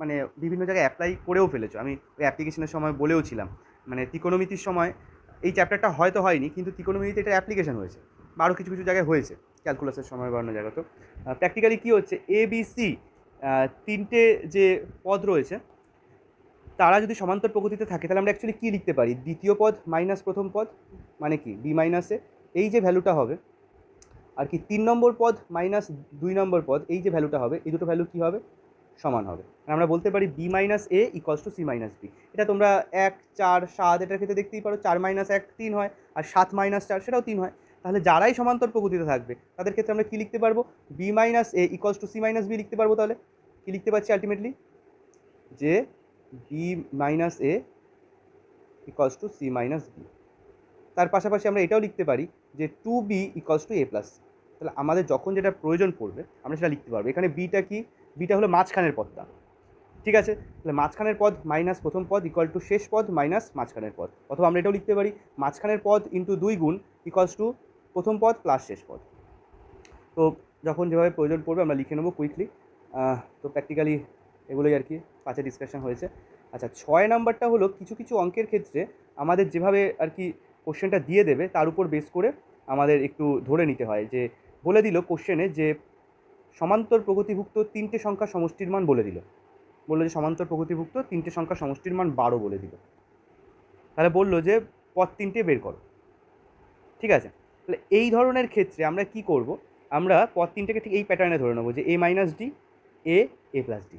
মানে বিভিন্ন জায়গায় অ্যাপ্লাই করেও ফেলেছো, আমি ওই অ্যাপ্লিকেশনের সময় বলেও ছিলাম, মানে ত্রিকোণমিতির সময় এই চ্যাপ্টারটা হয়তো হয়নি, কিন্তু ত্রিকোণমিতিতে এটা অ্যাপ্লিকেশন হয়েছে, বা আরও কিছু কিছু জায়গায় হয়েছে, ক্যালকুলাসের সময় বা অন্য জায়গা। তো প্র্যাকটিক্যালি কী হচ্ছে, এ বি সি তিনটে যে পদ রয়েছে তারা যদি সমান্তর প্রগতিতে থাকে, তাহলে আমরা অ্যাকচুয়ালি কী লিখতে পারি, দ্বিতীয় পদ মাইনাস প্রথম পদ, মানে কি বি মাইনাসে এই যে ভ্যালুটা হবে, আর কি 3 নম্বর পদ মাইনাস 2 নম্বর পদ এই যে ভ্যালুটা হবে, এই দুটো ভ্যালু কী হবে, সমান হবে। আমরা বলতে পারি b minus a equals to c minus b. এটা তোমরা 1, 4, 7 এটার ক্ষেত্রে দেখতেই পারো, 4 মাইনাস 1 3 হয়, আর 7 মাইনাস 4 সেটাও 3 হয়। তাহলে যারাই সমান্তর প্রগতিতে থাকবে তাদের ক্ষেত্রে আমরা কী লিখতে পারবো, b minus a equals to c minus b লিখতে পারবো। তাহলে কী লিখতে পারছি আলটিমেটলি, যে b minus a equals to c minus b. তার পাশাপাশি আমরা এটাও লিখতে পারি যে two b equals to a plus. তাহলে আমাদের যখন যেটা প্রয়োজন পড়বে আমরা সেটা লিখতে পারবো। এখানে বিটা কি, বিটা হলো মাঝখানের পদটা, ঠিক আছে। তাহলে মাঝখানের পদ মাইনাস প্রথম পদ ইকুয়াল টু শেষ পদ মাইনাস মাঝখানের পদ, অথবা আমরা এটাও লিখতে পারি মাঝখানের পদ ইন্টু 2 গুণ ইকুয়ালস টু প্রথম পদ প্লাস শেষ পদ। তো যখন যেভাবে প্রয়োজন পড়বে আমরা লিখে নেবো কুইকলি। তো প্র্যাকটিক্যালি এগুলোই আর কি 5-এ ডিসকাশন হয়েছে। আচ্ছা, 6 নাম্বারটা হলো কিছু কিছু অঙ্কের ক্ষেত্রে আমাদের যেভাবে আর কি কোশ্চেনটা দিয়ে দেবে তার উপর বেস করে আমাদের একটু ধরে নিতে হয়, যে বলে দিল কোশ্চেনে যে সমান্তর প্রগতিভুক্ত 3টে সংখ্যার সমষ্টির মান বলে দিল, বললো যে সমান্তর প্রগতিভুক্ত 3টে সংখ্যার সমষ্টির মান 12 বলে দিল। তাহলে বললো যে পদ 3টে বের করো, ঠিক আছে। তাহলে এই ধরনের ক্ষেত্রে আমরা কি করব, আমরা পদ 3টেকে ঠিক এই প্যাটার্নে ধরে নেবো, যে a minus d a a plus d,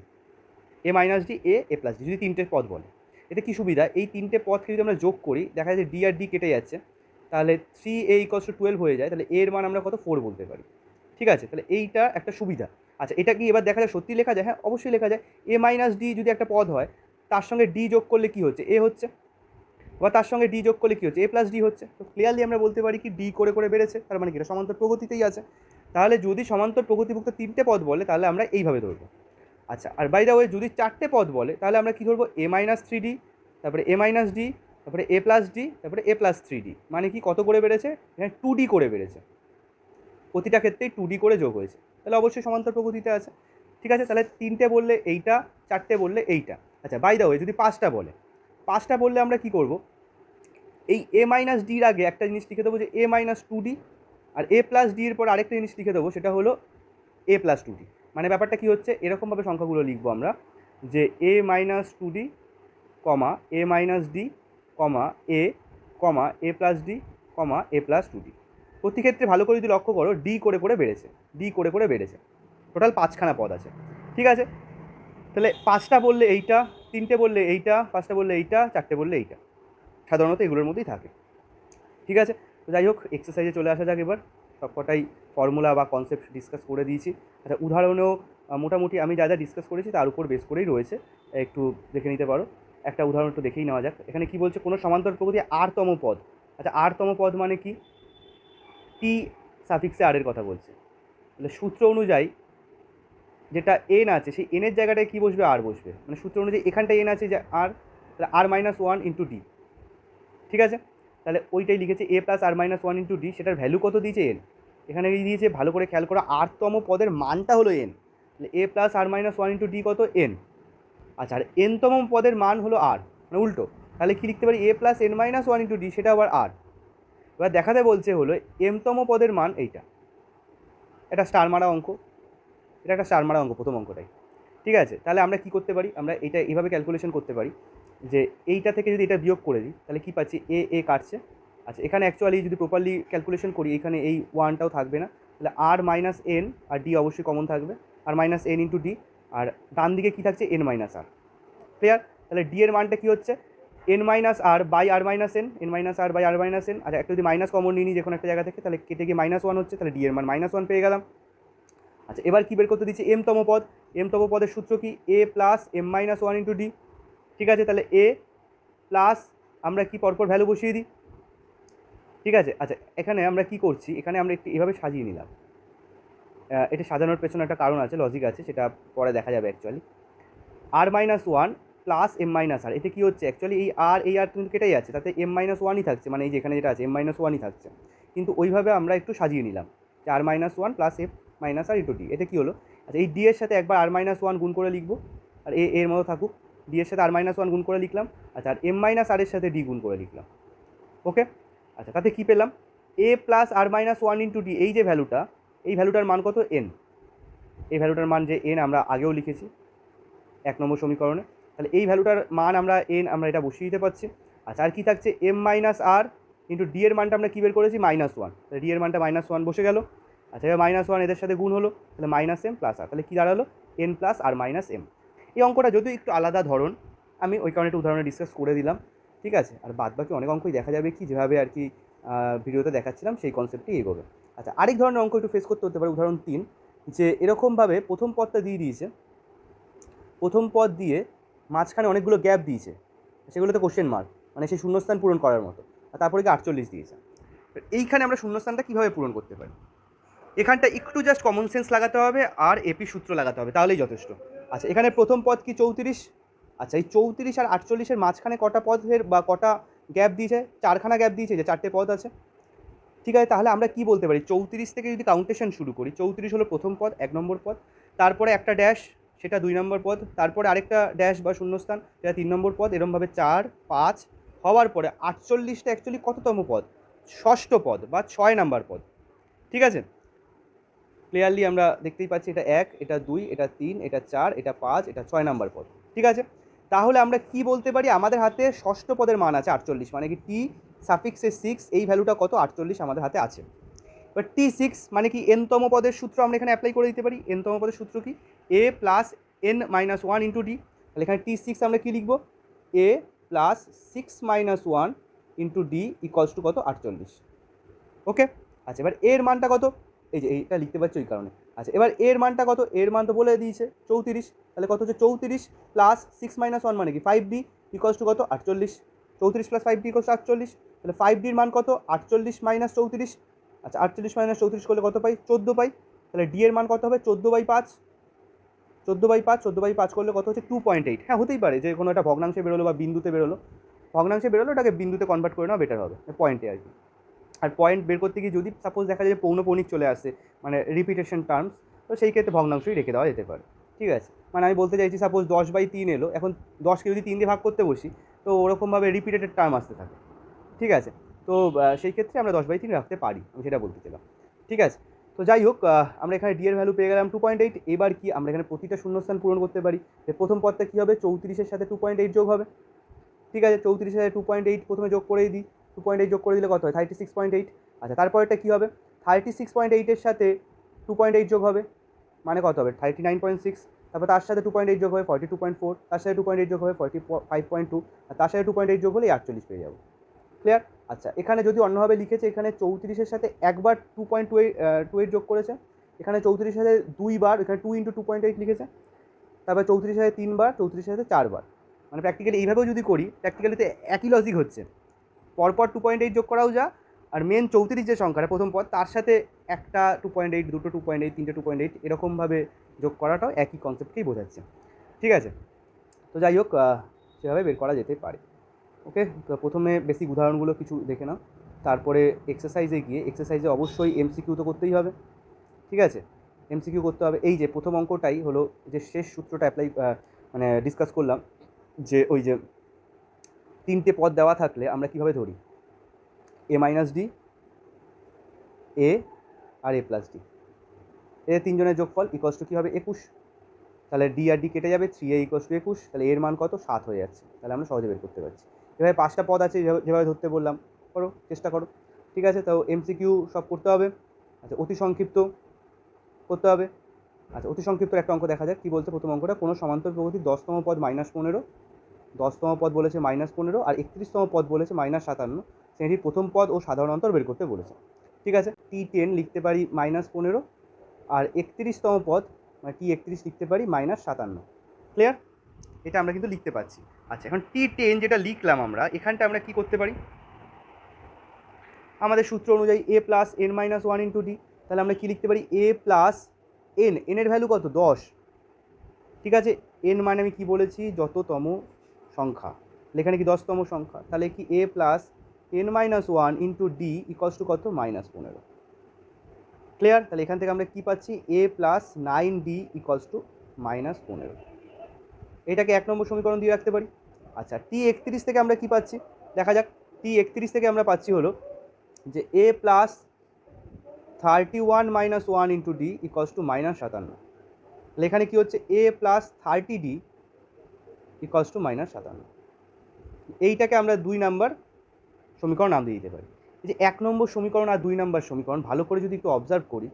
a minus d a plus d, যদি 3টে পদ বলে। এতে কী সুবিধা, এই 3টে পদকে যদি আমরা যোগ করি দেখা যায় ডি আর ডি কেটে যাচ্ছে, তাহলে 3a ইকোয়ালস টু 12 হয়ে যায়, তাহলে এর মান আমরা কত 4 বলতে পারি, ঠিক আছে। তাহলে এইটা একটা সুবিধা। আচ্ছা, এটা কি এবার দেখা যায় সত্যি লেখা যায়, হ্যাঁ অবশ্যই লেখা যায়। এ মাইনাস ডি যদি একটা পদ হয়, তার সঙ্গে ডি যোগ করলে কী হচ্ছে, এ হচ্ছে, বা তার সঙ্গে ডি যোগ করলে কী হচ্ছে, এ প্লাস ডি হচ্ছে। তো ক্লিয়ারলি আমরা বলতে পারি কি ডি করে করে বেড়েছে, তার মানে কি এটা সমান্তর প্রগতিতেই আছে। তাহলে যদি সমান্তর প্রগতিভুক্ত 3টে পদ বলে তাহলে আমরা এইভাবে ধরবো। আচ্ছা, আর বাই দ্য ওয়ে যদি 4টে পদ বলে তাহলে আমরা কী ধরবো, এ মাইনাস 3d, তারপরে এ মাইনাস ডি, তারপরে এ প্লাস ডি, তারপরে এ প্লাস 3d, মানে কি কত করে বেড়েছে, এখানে 2d করে বেড়েছে, প্রতিটা ক্ষেত্রেই 2d করে যোগ হয়েছে, তাহলে অবশ্যই সমান্তর প্রগতিতে আছে, ঠিক আছে। তাহলে 3টে বললে এইটা, 4টে বললে এইটা। আচ্ছা, বাই দ্য ওয়ে যদি 5টা বলে, 5টা বললে আমরা কি করব, এই এ মাইনাস ডির আগে একটা জিনিস লিখে দেবো যে a minus 2d, R A plus D এর পর আরেকটা জিনিস লিখে দেবো, সেটা হলো এ প্লাস 2d। মানে ব্যাপারটা কী হচ্ছে, এরকমভাবে সংখ্যাগুলো লিখবো আমরা, যে a minus 2d comma A minus D comma A plus D comma A plus 2d। প্রতি ক্ষেত্রে ভালো করে যদি লক্ষ্য করো ডি করে করে বেড়েছে, ডি করে করে বেড়েছে, টোটাল 5খানা পদ আছে, ঠিক আছে। তাহলে 5টা বললে এইটা, 3টে বললে এইটা, 5টা বললে এইটা, 4টে বললে এইটা, সাধারণত এগুলোর মধ্যেই থাকে, ঠিক আছে। তো যাই হোক, এক্সারসাইজে চলে আসা যাক এবার। সবকটাই ফর্মুলা বা কনসেপ্ট ডিসকাস করে দিয়েছি। আচ্ছা, উদাহরণেও মোটামুটি আমি যা যা ডিসকাস করেছি তার উপর বেস করেই রয়েছে, একটু দেখে নিতে পারো। একটা উদাহরণ একটু দেখেই নেওয়া যাক। এখানে কি বলছে, কোনো সমান্তর প্রগতি আরতম পদ। আচ্ছা, আরতম পদ মানে কি, টি সাফিক্সে আর এর কথা বলছে। তাহলে সূত্র অনুযায়ী যেটা এন আছে সেই এনের জায়গাটায় কী বসবে, আর বসবে, মানে সূত্র অনুযায়ী এখানটায় এন আছে যে আর, তাহলে আর মাইনাস 1 ইন্টু ডি, ঠিক আছে। তাহলে ওইটাই লিখেছে এ প্লাস আর মাইনাস 1 ইন্টু ডি, সেটার ভ্যালু কত দিয়েছে, এন। এখানে দিয়েছে, ভালো করে খেয়াল করো, আরতম পদের মানটা হলো এন, তাহলে এ প্লাস আর মাইনাস 1 ইন্টু ডি কত, এন। আচ্ছা, আর এনতম পদের মান হলো আর, মানে উল্টো, তাহলে কী লিখতে পারি, a plus n minus 1 into d, সেটা আবার আর। এবার দেখাতে বলছে হলো এমতম পদের মান এইটা, এটা স্টার মারা অঙ্ক, এটা একটা স্টার মারা অঙ্ক, প্রথম অঙ্কটাই, ঠিক আছে। তাহলে আমরা কি করতে পারি, আমরা এটা এইভাবে ক্যালকুলেশন করতে পারি, যে এইটা থেকে যদি এটা বিয়োগ করে দিই তাহলে কী পাচ্ছি, এ কাটছে। আচ্ছা, এখানে অ্যাকচুয়ালি যদি প্রপারলি ক্যালকুলেশন করি এখানে এই 1টাও থাকবে না, তাহলে আর মাইনাস এন, আর ডি অবশ্যই কমন থাকবে, r minus n into d, আর ডান দিকে কী থাকছে, এন মাইনাস আর। ক্লিয়ার। তাহলে ডি এর মানটা কী হচ্ছে, n minus r by r minus n minus r by r minus n. আর একটা যদি মাইনাস কমন নিই যে কোনো একটা জায়গা থেকে, তাহলে কেটে গিয়ে -1 হচ্ছে, তাহলে ডি এর মান -1 পেয়ে গেলাম। আচ্ছা, এবার কী বের করতে দিচ্ছি, এমতম পদ। এমতম পদের সূত্র কি, a plus m minus 1 into d, ঠিক আছে। তাহলে এ প্লাস আমরা কি পরপর ভ্যালু বসিয়ে দিই, ঠিক আছে। আচ্ছা, এখানে আমরা কি করছি, এখানে আমরা একটু এভাবে সাজিয়ে নিলাম। এটা সাজানোর পেছনে একটা কারণ আছে, লজিক আছে, সেটা পরে দেখা যাবে অ্যাকচুয়ালি। আর মাইনাস 1 প্লাস এম মাইনাস আর। এতে কী হচ্ছে অ্যাকচুয়ালি এই আর কিন্তু কেটে যাচ্ছে, তাতে এম মাইনাস ওয়ানই থাকছে, মানে এই যেখানে যেটা আছে এম মাইনাস ওয়ানই থাকছে, কিন্তু ওইভাবে আমরা একটু সাজিয়ে নিলাম যে r minus one plus f minus r into d. এতে কী হলো, আচ্ছা এই ডি এর সাথে একবার আর মাইনাস ওয়ান গুণ করে লিখবো, আর এর মতো থাকুক, ডি এর সাথে আর মাইনাস ওয়ান গুণ করে লিখলাম, আচ্ছা আর এম মাইনাস আর এর সাথে ডি গুণ করে লিখলাম। ওকে, আচ্ছা তাতে কী পেলাম, এ প্লাস আর মাইনাস ওয়ান ইন্টু ডি, এই যে ভ্যালুটা, এই ভ্যালুটার মান কত এন, এই ভ্যালুটার মান যে এন আমরা আগেও লিখেছি 1 নম্বর সমীকরণে, তাহলে এই ভ্যালুটার মান আমরা এন আমরা এটা বসিয়ে দিতে পারছি। আচ্ছা আর কী থাকছে, M minus r into D এর মানটা আমরা কী বের করেছি মাইনাস ওয়ান, তাহলে ডি এর মানটা মাইনাস ওয়ান বসে গেল। আচ্ছা এবার মাইনাস ওয়ান এদের সাথে গুণ হলো, তাহলে মাইনাস এম প্লাস আর, তাহলে কী দাঁড়ালো এন প্লাস আর মাইনাস এম। এই অঙ্কটা যদিও একটু আলাদা ধরন, আমি ওই কারণে একটু উদাহরণে ডিসকাস করে দিলাম, ঠিক আছে। আর বাদ বাকি অনেক অঙ্কই দেখা যাবে কি যেভাবে আর কি ভিডিওতে দেখাচ্ছিলাম সেই কনসেপ্টেই এগোবে। আচ্ছা আরেক ধরনের অঙ্ক একটু ফেস করতে হতে পারে, উদাহরণ 3, যে এরকমভাবে প্রথম পদটা দিয়ে দিয়েছে, প্রথম পদ দিয়ে মাঝখানে অনেকগুলো গ্যাপ দিয়েছে, সেগুলোতে কোশ্চেন মার্ক, মানে সেই শূন্যস্থান পূরণ করার মতো, আর তারপরে কি 48 দিয়েছে। এইখানে আমরা শূন্যস্থানটা কীভাবে পূরণ করতে পারি, এখানটা একটু জাস্ট কমন সেন্স লাগাতে হবে আর এপি সূত্র লাগাতে হবে, তাহলেই যথেষ্ট। আচ্ছা এখানে প্রথম পদ কি 34, আচ্ছা এই 34 আর 48-এর মাঝখানে কটা পদের বা কটা গ্যাপ দিয়েছে, 4খানা গ্যাপ দিয়েছে, যে 4টে পদ আছে, ঠিক আছে। তাহলে আমরা কি বলতে পারি, 34 থেকে যদি কাউন্টেশন শুরু করি, 34 হলো প্রথম পদ 1 নম্বর পদ, তারপরে একটা ড্যাশ সেটা 2 নম্বর পদ, তারপরে আরেকটা ড্যাশ বা শূন্যস্থান সেটা 3 নম্বর পদ, এরমভাবে 4 5 হওয়ার পরে 48টা অ্যাকচুয়ালি কততম পদ, ষষ্ঠ পদ বা 6 নম্বর পদ, ঠিক আছে। ক্লিয়ারলি আমরা দেখতেই পাচ্ছি এটা 1, এটা 2, এটা 3, এটা 4, এটা 5, এটা 6 নম্বর পদ, ঠিক আছে। তাহলে আমরা কি বলতে পারি, আমাদের হাতে ষষ্ঠ পদের মান আছে 48, মানে কি টি সাফিক্সে 6, এই ভ্যালুটা কত 48 আমাদের হাতে আছে। এবার T6 মানে কি এনতম পদের সূত্র আমরা এখানে অ্যাপ্লাই করে দিতে পারি। এনতম পদের সূত্র কি, a plus n minus one into d, তাহলে এখানে T6 আমরা কী লিখবো, a plus 6 minus one into d equals to কত 48। ওকে, আচ্ছা এবার এর মানটা কত, এই যে এইটা লিখতে পারছি ওই কারণে। আচ্ছা এবার এর মানটা কত, এর মান তো বলে দিয়েছে 34, তাহলে কত হচ্ছে 34 প্লাস 6 মাইনাস ওয়ান মানে কি 5D ইকুয়ালস টু কত 48, 34 প্লাস 5D ইকুয়ালস 48, তাহলে 5Dর মান কত 48 মাইনাস 34, আচ্ছা 48 মাইনাস 34 করলে কত পাই 14 পাই, তাহলে ডি এর মান কত হবে 14/5, 14/5 করলে কত হচ্ছে 2.8। হ্যাঁ হতেই পারে যে কোনো একটা ভগ্নাংশে বেরোলো বা বিন্দুতে বেরোলো, ভগ্নাংশে বেরোলো ওটাকে বিন্দুতে কনভার্ট করে নেওয়া বেটার হবে, পয়েন্টে আর কি। আর পয়েন্ট বের করতে গিয়ে যদি সাপোজ দেখা যায় যে পৌনপৌনিক চলে আসে, মানে রিপিটেশন টার্মস, তো সেই ক্ষেত্রে ভগ্নাংশই রেখে দেওয়া যেতে পারে, ঠিক আছে। মানে আমি বলতে চাইছি সাপোজ 10/3 এলো, এখন 10কে যদি 3 দিয়ে ভাগ করতে বসি তো ওরকমভাবে রিপিটেড টার্ম আসতে থাকে, ঠিক আছে। তো সেই ক্ষেত্রে আমরা 10/3 রাখতে পারি, আমি সেটা বলতে চাইলাম, ঠিক আছে। তো যাই হোক, আমরা এখানে ডি এর ভ্যালু পেয়ে গেলাম 2.8। এবার কি আমরা এখানে প্রতিটা শূন্যস্থান পূরণ করতে পারি, যে প্রথম পদটা কী হবে 34-এর সাথে 2.8 যোগ হবে, ঠিক আছে। 34-এর সাথে 2.8 প্রথমে যোগ করেই দিই, 2.8 যোগ করে দিলে কত হয় 36.8। আচ্ছা তারপরেটা কী হবে, 36.8-এর সাথে 2.8 যোগ হবে, মানে কত হবে 39.6, তারপর তার সাথে 2.8 যোগ হবে 42.4, তার সাথে 2.8 যোগ হবে 45.2, আর তার সাথে 2.8 যোগ হলে 48 পেয়ে যাবো, ক্লিয়ার। আচ্ছা এখানে যদি অন্যভাবে লিখেছে, এখানে 34-এর সাথে একবার 2.28 যোগ করেছে, এখানে 34-এর সাথে 2বার, এখানে 2 × 2.8 লিখেছে, তারপর 34-এর সাথে 3বার, 34-এর সাথে 4বার, মানে প্র্যাকটিক্যালি এইভাবেও যদি করি প্র্যাকটিক্যালিতে একই লজিক হচ্ছে, পরপর 2.8 যোগ করাও যা, আর মেন 34 যে সংখ্যাটা প্রথম পদ তার সাথে একটা 2.8, দুটো 2.8, তিনটে 2.8 এরকমভাবে যোগ করাটাও একই কনসেপ্টকেই বোঝাচ্ছে, ঠিক আছে। তো যাই হোক, সেভাবে বের করা যেতে পারে। ওকে, তো প্রথমে বেসিক উদাহরণগুলো কিছু দেখে নাও, তারপরে এক্সারসাইজে গিয়ে এক্সারসাইজে অবশ্যই এমসিকিউ তো করতেই হবে, ঠিক আছে, এমসিকিউ করতে হবে। এই যে প্রথম অঙ্কটাই হলো যে শেষ সূত্রটা অ্যাপ্লাই মানে ডিসকাস করলাম, যে ওই যে 3টে পদ দেওয়া থাকলে আমরা কীভাবে ধরি, এ মাইনাস ডি, এ আর এ প্লাস ডি, এ তিনজনের যোগফল ইকুয়ালস টু কী হবে 21, তাহলে ডি আর ডি কেটে যাবে, 3a ইকুয়ালস টু 21, তাহলে এর মান কত 7 হয়ে যাচ্ছে, তাহলে আমরা সহজে বের করতে পারছি। এভাবে 5টা পদ আছে যেভাবে ধরতে বললাম, করো চেষ্টা করো, ঠিক আছে। তো এমসিকিউ সব করতে হবে। আচ্ছা অতি সংক্ষিপ্ত করতে হবে। আচ্ছা অতি সংক্ষিপ্ত একটা অঙ্ক দেখা যাক কী বলছে। প্রথম অঙ্কটা, কোনো সমান্তর প্রগতির 10তম পদ -15, 10তম পদ বলেছে -15, আর 31তম পদ বলেছে -57, শ্রেণীর প্রথম পদ ও সাধারণ অন্তর বের করতে বলেছে, ঠিক আছে। T10 লিখতে পারি -15, আর 31তম পদ মানে T31 লিখতে পারি -57, ক্লিয়ার, এটা আমরা কিন্তু লিখতে পারছি। আচ্ছা এখন T10 যেটা লিখলাম আমরা, এখানটা আমরা কি করতে পারি, আমাদের সূত্র অনুযায়ী a plus n minus one into d, তাহলে আমরা কী লিখতে পারি a প্লাস n, এর ভ্যালু কত 10, ঠিক আছে। n মানে আমি কি বলেছি, যততম সংখ্যা, এখানে কি 10তম সংখ্যা, তাহলে কি a plus n-1 into D equals to কত -15। ক্লিয়ার? তাহলে এখান থেকে আমরা কি পাচ্ছি a plus 9d equals to -15। এটাকে 1 নম্বর সমীকরণ দিয়ে রাখতে পারি। আচ্ছা, t31 থেকে আমরা কি পাচ্ছি দেখা যাক। t31 থেকে আমরা পাচ্ছি হলো যে a plus 31-1 into D equals to -57। তাহলে এখানে কী হচ্ছে a plus 30d equals to -57। এইটাকে আমরা 2 নম্বর সমীকরণ নাম দিয়ে দিতে পারি। এই যে 1 নম্বর সমীকরণ আর 2 নম্বর সমীকরণ ভালো করে যদি একটু অবজার্ভ করি,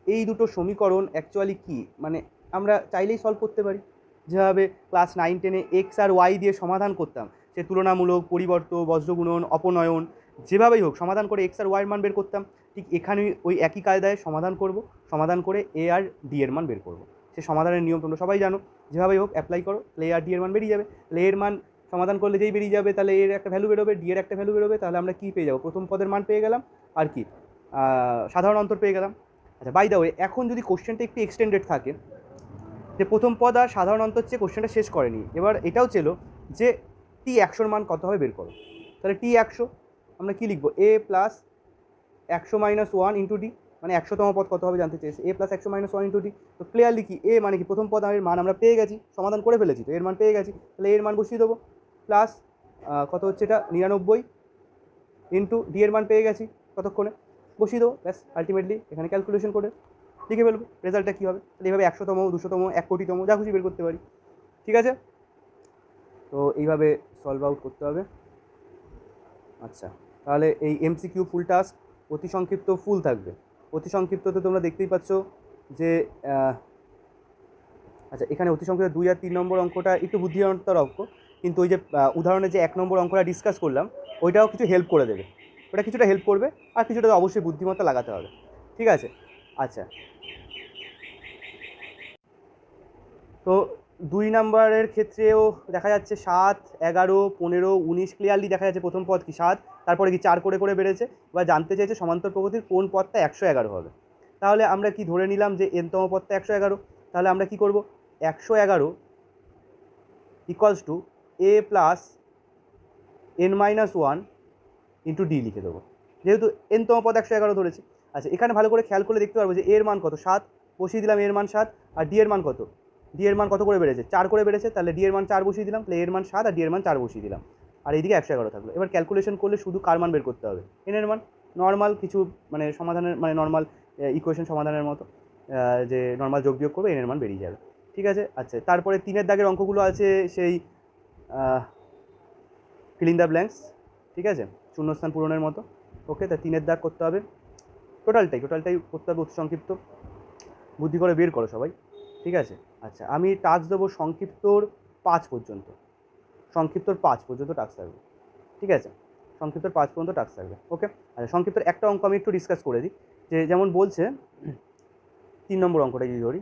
এই দুটো সমীকরণ অ্যাকচুয়ালি কি মানে আমরা চাইলেই সলভ করতে পারি। যেভাবে ক্লাস 9-10-এ এক্স আর ওয়াই দিয়ে সমাধান করতাম, সে তুলনামূলক, পরিবর্ত, বজ্রগুণন, অপনয়ন, যেভাবেই হোক সমাধান করে এক্স আর ওয়াইয়ের মান বের করতাম, ঠিক এখানে ওই একই কায়দায় সমাধান করব, সমাধান করে এ আর ডি এর মান বের করব। সে সমাধানের নিয়ম তোমরা সবাই জানো, যেভাবেই হোক অ্যাপ্লাই করো, তাহলে এ আর ডি এর মান বেরিয়ে যাবে। তাহলে এর মান সমাধান করলে যেই বেরিয়ে যাবে, তাহলে এর একটা ভ্যালু বেরোবে, ডি এর একটা ভ্যালু বেরোবে, তাহলে আমরা কী পেয়ে যাবো, প্রথম পদের মান পেয়ে গেলাম আর কি সাধারণ অন্তর পেয়ে গেলাম। আচ্ছা, বাই দ্য ওয়ে, এখন যদি কোশ্চেনটা একটু এক্সটেন্ডেড থাকে, যে প্রথম পদ আর সাধারণ অন্তর চেয়ে কোশ্চেনটা শেষ করেনি, এবার এটাও ছিল যে t100 মান কত হবে বের করো। তাহলে t100 আমরা কি লিখবো, a প্লাস 100-1 ইন্টু ডি, মানে 100তম পদ কত হবে জানতে চেয়েছে, a প্লাস 100-1 ইন্টু ডি। তো ক্লিয়ারলি কি a মানে কি প্রথম পদ এর মান আমরা পেয়ে গেছি, সমাধান করে ফেলেছি, তো এর মান পেয়ে গেছি, তাহলে এর মান বসিয়ে দেবো। প্লাস কত হচ্ছে এটা 99 ইন্টু ডি এর মান পেয়ে গেছি কতক্ষণে, বসিয়ে দেবো, ব্যাস আলটিমেটলি এখানে ক্যালকুলেশন করে লিখে ফেলবো রেজাল্টটা কী হবে। তাহলে এইভাবে 100তম, 200তম, 1 কোটিতম যা খুশি বের করতে পারি। ঠিক আছে, তো এইভাবে সলভ আউট করতে হবে। আচ্ছা, তাহলে এই এমসিকিউ ফুল টাস্ক অতি সংক্ষিপ্ত ফুল থাকবে। অতি সংক্ষিপ্ততে তোমরা দেখতেই পাচ্ছ যে আচ্ছা, এখানে অতি সংক্ষিপ্ত 2 আর 3 নম্বর অঙ্কটা একটু বুদ্ধিমানতার অঙ্ক, কিন্তু ওই যে উদাহরণে যে 1 নম্বর অঙ্কটা ডিসকাস করলাম, ওইটাও কিছু হেল্প করে দেবে, ওটা কিছুটা হেল্প করবে, আর কিছুটা তো অবশ্যই বুদ্ধিমত্তা লাগাতে হবে। ঠিক আছে, আচ্ছা, তো 2 নম্বরের ক্ষেত্রেও দেখা যাচ্ছে 7, 11, 15, 19 ক্লিয়ারলি দেখা যাচ্ছে প্রথম পদ কি 7, তারপরে কি 4 করে করে বেড়েছে। এবার জানতে চাইছে সমান্তর প্রগতির কোন পদটা 111 হবে। তাহলে আমরা কি ধরে নিলাম যে এনতম পদটা 111, তাহলে আমরা কি করব, 111 equals to a plus n-1 into D লিখে দেবো, যেহেতু এনতম পদ 111 ধরেছি। আচ্ছা, এখানে ভালো করে খেয়াল করে দেখতে পারবো যে এর মান কত 7, বসিয়ে দিলাম এর মান 7, আর ডি এর মান কত, ডি এর মান কত করে বেড়েছে 4 করে বেড়েছে, তাহলে ডি এর মান 4 বসিয়ে দিলাম, তাহলে এর মান 7 আর ডি এর মান 4 বসিয়ে দিলাম, আর এইদিকে 111 থাকলো। এবার ক্যালকুলেশন করলে শুধু কার মান বের করতে হবে, এন এর মান। নর্মাল কিছু মানে সমাধানের মানে নর্মাল ইকুয়েশন সমাধানের মতো, যে নর্মাল যোগ বিয়োগ করবে এন এর মান বেরিয়ে যাবে। ঠিক আছে, আচ্ছা, তারপরে 3-এর দাগের অঙ্কগুলো আছে সেই ফিলিং দ্য ব্ল্যাঙ্কস, ঠিক আছে, শূন্যস্থান পূরণের মতো। ওকে, তা 3-এর দাগ করতে হবে, টোটালটাই করতে হবে অতি সংক্ষিপ্ত, বুদ্ধি করে বের করো সবাই। ঠিক আছে, আচ্ছা, আমি টাস্ক দেবো সংক্ষিপ্তর 5 পর্যন্ত, সংক্ষিপ্তর 5 পর্যন্ত টাস্ক থাকবে। ঠিক আছে, সংক্ষিপ্তর 5 পর্যন্ত টাস্ক থাকবে। ওকে, আচ্ছা, সংক্ষিপ্তর একটা অঙ্ক আমি একটু ডিসকাস করে দিই, যে যেমন বলছে 3 নম্বর অঙ্কটা যদি ধরি,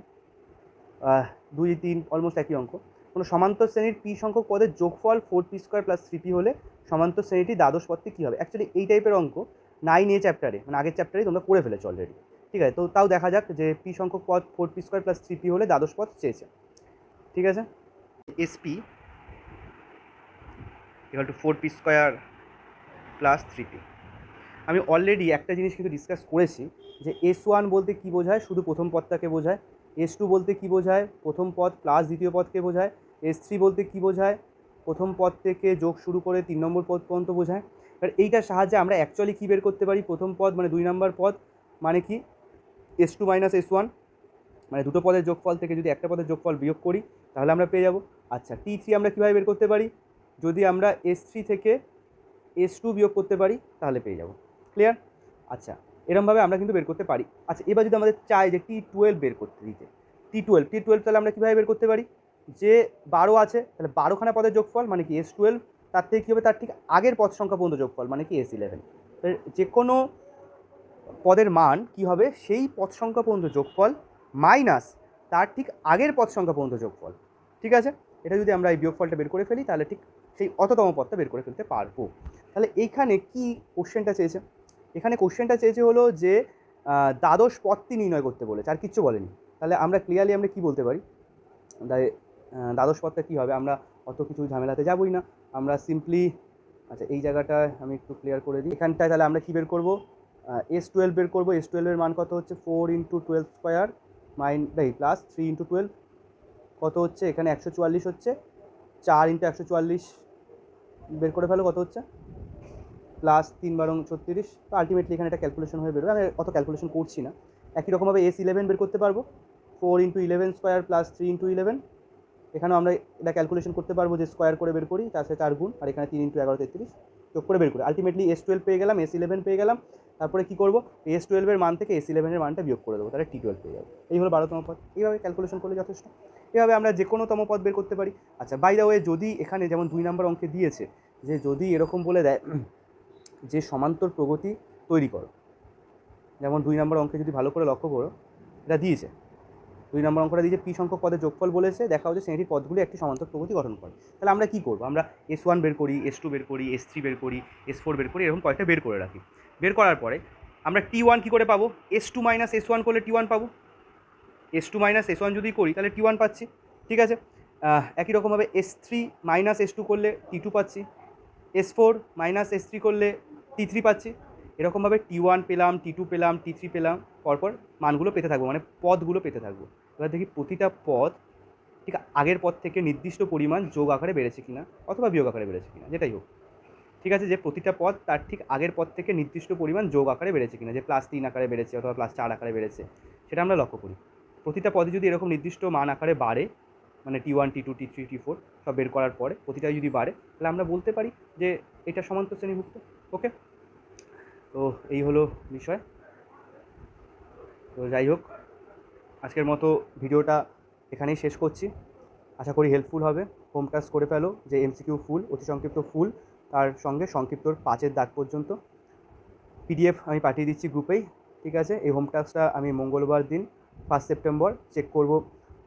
2, 3 অলমোস্ট একই অঙ্ক। কোনো সমান্তর শ্রেণীর পি সংখ্যক পদের যোগফল 4p² + 3p হলে সমান্তর শ্রেণীটি দ্বাদশ পদটি কী হবে। অ্যাকচুয়ালি এই টাইপের অঙ্ক 9A চ্যাপ্টারে মানে আগের চ্যাপ্টারে তোমরা করে ফেলেছো অলরেডি। ঠিক আছে, তো তাও দেখা যাক যে পি সংখ্যক পদ 4p² + 3p হলে দ্বাদশ পদ চেয়েছে। ঠিক আছে, SP equal to 4p² + 3p। আমি অলরেডি একটা জিনিস কিন্তু ডিসকাস করেছি যে S1 বলতে কী বোঝায়, শুধু প্রথম পদটাকে বোঝায়। S2 বলতে কী বোঝায়, প্রথম পদ প্লাস দ্বিতীয় পদকে বোঝায়। S3 বলতে কী বোঝায়, প্রথম পদ থেকে যোগ শুরু করে 3 নম্বর পদ পর্যন্ত বোঝায়। এবার এইটার সাহায্যে আমরা অ্যাকচুয়ালি কী বের করতে পারি, প্রথম পদ মানে 2 নম্বর পদ মানে কি S2 - S1, মানে দুটো পদের যোগফল থেকে যদি একটা পদের যোগফল বিয়োগ করি তাহলে আমরা পেয়ে যাব। আচ্ছা, T3 আমরা কীভাবে বের করতে পারি, যদি আমরা S3 থেকে S2 বিয়োগ করতে পারি তাহলে পেয়ে যাব। ক্লিয়ার? আচ্ছা, এরমভাবে আমরা কিন্তু বের করতে পারি। আচ্ছা, এবার যদি আমাদের চাই যে T12 বের করতে দিতে, T12 তাহলে আমরা কীভাবে বের করতে পারি, যে 12 আছে তাহলে 12খানা পদের যোগফল মানে কি S12, তার থেকে কী হবে, তার ঠিক আগের পদ সংখ্যা পর্যন্ত যোগফল মানে কি S11। যে কোনো পদের মান কি হবে, সেই পদ সংখ্যা পর্যন্ত যোগফল মাইনাস তার ঠিক আগের পদ সংখ্যা পর্যন্ত যোগফল। ঠিক আছে, এটা যদি আমরা এই বিয়োগফলটা বের করে ফেলি তাহলে ঠিক সেই অততম পদটা বের করে ফেলতে পারবো। তাহলে এইখানে কি কোশ্চেনটা চেয়েছে, এখানে কোশ্চেনটা চেয়েছে হলো যে দ্বাদশ পদটি নির্ণয় করতে বলেছে, আর কিচ্ছু বলেনি। তাহলে আমরা ক্লিয়ারলি আমরা কী বলতে পারি, দ্বাদশ পদটা কী হবে, আমরা অত কিছু ঝামেলাতে যাবই না, আমরা সিম্পলি আচ্ছা এই জায়গাটায় আমি একটু ক্লিয়ার করে দিই। এখানটায় তাহলে আমরা কী বের করবো, S12 বের করবো। S12-এর মান কত হচ্ছে 4 × 12² প্লাস 3 × 12 কত হচ্ছে, এখানে 144 হচ্ছে, 4 × 144 বের করে ফেলো কত হচ্ছে, প্লাস 3 × 12 = 36। তো আলটিমেটলি এখানে একটা ক্যালকুলেশন হয়ে বেরোবে, আমি অত ক্যালকুলেশন করছি না। একই রকমভাবে S11 বের করতে পারবো, 4 × 11² প্লাস 3 × 11। এখানেও আমরা এটা ক্যালকুলেশন করতে পারবো যে স্কোয়ার করে বের করি, তার সাথে 4 গুণ, আর এখানে 3 × 11 = 33 যোগ করে বের করি। আলটিমেটলি S12 পেয়ে গেলাম, S11 পেয়ে গেলাম। তারপরে কী করবো, S12-এর মান থেকে S11-এর মানটা বিয়োগ করে দেবো, তাহলে T12 পেয়ে যাবো। এই হলো 12তম পদ। এইভাবে ক্যালকুলেশন করলে যথেষ্ট। এভাবে আমরা যে কোনো তম পদ বের করতে পারি। আচ্ছা বাই দ্য ওয়ে, যদি এখানে যেমন 2 নম্বর অঙ্কে দিয়েছে যে যদি এরকম বলে দেয় যে সমান্তর প্রগতি তৈরি করো, যেমন 2 নম্বর অঙ্কে যদি ভালো করে লক্ষ্য করো, এটা দিয়েছে 2 নম্বর অঙ্কটা দিয়েছে পি সংখ্যক পদের যোগফল বলেছে, দেখা হচ্ছে শ্রেণীর পদগুলি একটি সমান্তর প্রগতি গঠন করে। তাহলে আমরা কী করবো, আমরা S1 বের করি, S2 বের করি, S3 বের করি, S4 বের করি, এরকম কয়েকটা বের করে রাখি। বের করার পরে আমরা T1 কী করে পাবো, S2 - S1 করলে T1 পাবো। S2 - S1 যদি করি তাহলে T1 পাচ্ছি, ঠিক আছে। একই রকমভাবে S3 - S2 করলে T2 পাচ্ছি, S4 - S3 করলে T3 পাচ্ছি। এরকমভাবে T1 পেলাম, T2 পেলাম, T3 পেলাম, পরপর মানগুলো পেতে থাকবো, মানে পদগুলো পেতে থাকবো। এবার দেখি প্রতিটা পদ ঠিক আগের পদ থেকে নির্দিষ্ট পরিমাণ যোগ আকারে বেড়েছে কিনা অথবা বিয়োগ আকারে বেড়েছে কিনা, যেটাই হোক, ঠিক আছে। যে প্রতিটা পদ তার ঠিক আগের পদ থেকে নির্দিষ্ট পরিমাণ যোগ আকারে বেড়েছে কিনা, যে +3 আকারে বেড়েছে অথবা +4 আকারে বেড়েছে, সেটা আমরা লক্ষ্য করি। প্রতিটা পদে যদি এরকম নির্দিষ্ট মান আকারে বাড়ে, মানে T1 T2 T3 T4 সব বের করার পরে প্রতিটাই যদি বাড়ে, তাহলে আমরা বলতে পারি যে এটা সমান্তর শ্রেণীভুক্ত। ওকে, তো এই হলো বিষয়। তো যাই হোক, আজকের মতো ভিডিওটা এখানেই শেষ করছি। আশা করি হেল্পফুল হবে। হোম টাস্ক করে ফেলো, যে MCQ ফুল, অতি সংক্ষিপ্ত ফুল, তার সঙ্গে সংক্ষিপ্তর 5-এর দাগ পর্যন্ত PDF আমি পাঠিয়ে দিচ্ছি গ্রুপেই, ঠিক আছে। এই হোম টাস্কটা আমি মঙ্গলবার দিন 1 সেপ্টেম্বর চেক করব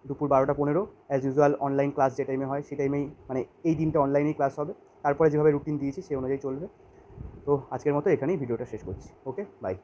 দুপুর 12টা 15, অ্যাজ ইউজুয়াল অনলাইন ক্লাস যে টাইমে হয় সেই টাইমেই, মানে এই দিনটা অনলাইনেই ক্লাস হবে। তারপরে যেভাবে রুটিন দিয়েছি সেই অনুযায়ী চলবে। তো আজকের মতো এখানেই ভিডিওটা শেষ করছি। ওকে, বাই।